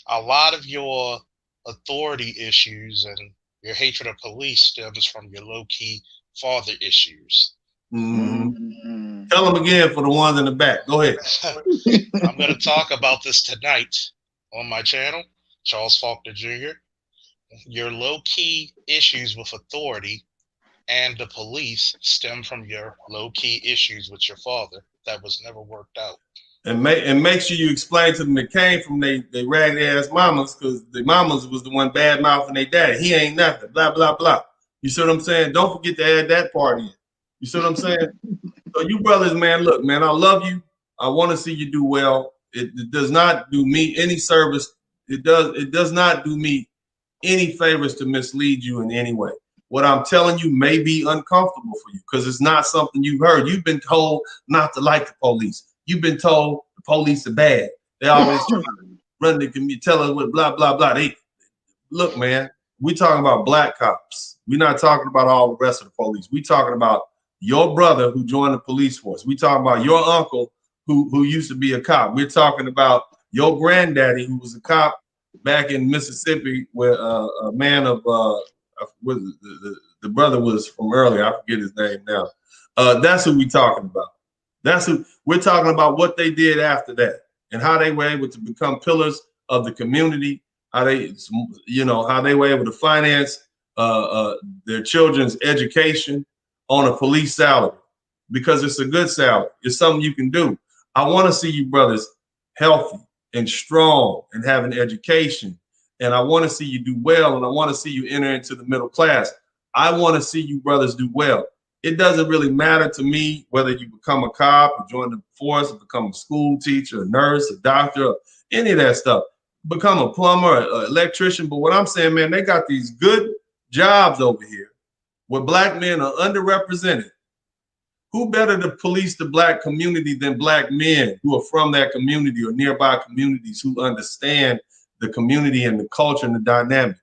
A lot of your authority issues and your hatred of police stems from your low-key father issues.
Mm-hmm. Tell them again for the ones in the back. Go ahead.
I'm going to talk about this tonight on my channel, Charles Faulkner Jr. Your low-key issues with authority and the police stem from your low-key issues with your father that was never worked out.
And make sure you explain to them it came from they ragged ass mamas, because the mamas was the one bad mouthing their daddy. He ain't nothing. Blah blah blah. You see what I'm saying? Don't forget to add that part in. You see what I'm saying? So you brothers, man, look, man, I love you. I want to see you do well. It does not do me any service. It does not do me any favors to mislead you in any way. What I'm telling you may be uncomfortable for you because it's not something you've heard. You've been told not to like the police. You've been told the police are bad. They always trying to run the community, tell us what blah blah blah. Look, man, we talking about black cops. We're not talking about all the rest of the police. We talking about your brother who joined the police force. We talking about your uncle who used to be a cop. We're talking about your granddaddy who was a cop back in Mississippi, where a man of the brother was from earlier. I forget his name now. That's who we talking about. That's who we're talking about. What they did after that and how they were able to become pillars of the community. How they, how they were able to finance their children's education on a police salary, because it's a good salary. It's something you can do. I want to see you brothers healthy and strong and have an education. And I want to see you do well. And I want to see you enter into the middle class. I want to see you brothers do well. It doesn't really matter to me whether you become a cop or join the force or become a school teacher, a nurse, a doctor, or any of that stuff. Become a plumber, an electrician. But what I'm saying, man, they got these good jobs over here where black men are underrepresented. Who better to police the black community than black men who are from that community or nearby communities who understand the community and the culture and the dynamic?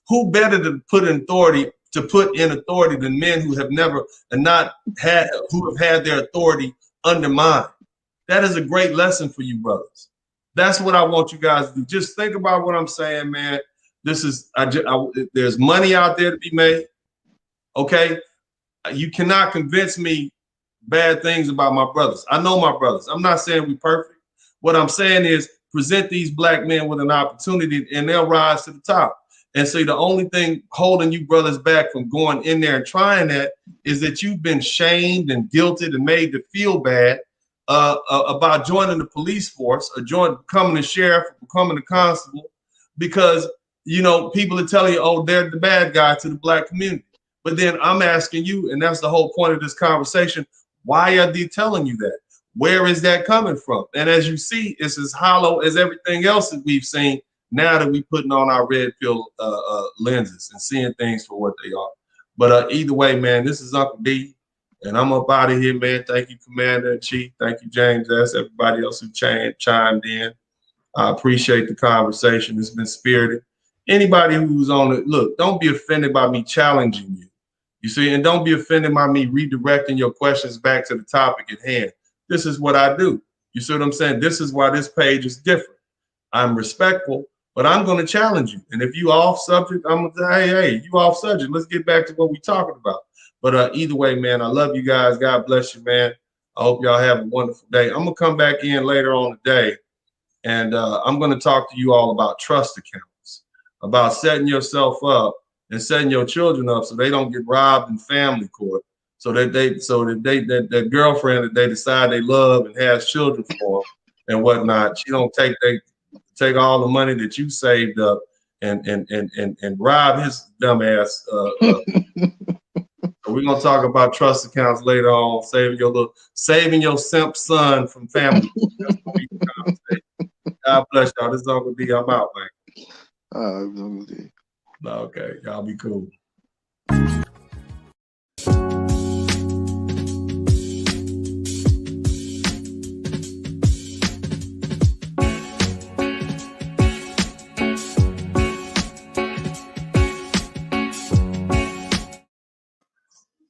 Who better to put in authority than men who have never and not had, who have had their authority undermined? That is a great lesson for you brothers. That's what I want you guys to do. Just think about what I'm saying, man. This is, there's money out there to be made. Okay. You cannot convince me bad things about my brothers. I know my brothers. I'm not saying we're perfect. What I'm saying is present these black men with an opportunity and they'll rise to the top. And so the only thing holding you brothers back from going in there and trying that is that you've been shamed and guilted and made to feel bad about joining the police force or becoming a sheriff, or becoming a constable, because, people are telling you, oh, they're the bad guy to the black community. But then I'm asking you, and that's the whole point of this conversation, why are they telling you that? Where is that coming from? And as you see, it's as hollow as everything else that we've seen now that we're putting on our red pill lenses and seeing things for what they are. But either way, man, this is Uncle D, and I'm up out of here, man. Thank you, Commander-in-Chief. Thank you, James S. Everybody else who chimed in. I appreciate the conversation. It's been spirited. Anybody who's on it, look, don't be offended by me challenging you. You see, and don't be offended by me redirecting your questions back to the topic at hand. This is what I do. You see what I'm saying? This is why this page is different. I'm respectful, but I'm going to challenge you. And if you off subject, I'm going to say, hey, you off subject. Let's get back to what we're talking about. But either way, man, I love you guys. God bless you, man. I hope y'all have a wonderful day. I'm going to come back in later on today, and I'm going to talk to you all about trust accounts, about setting yourself up and setting your children up so they don't get robbed in family court, so that that girlfriend that they decide they love and has children for and whatnot, she don't take all the money that you saved up and rob his dumb ass. So we're gonna talk about trust accounts later on, saving your simp son from family. That's what we can say. God bless y'all. This is Uncle D. I'm out, man.
Uncle D.
Okay, y'all be cool.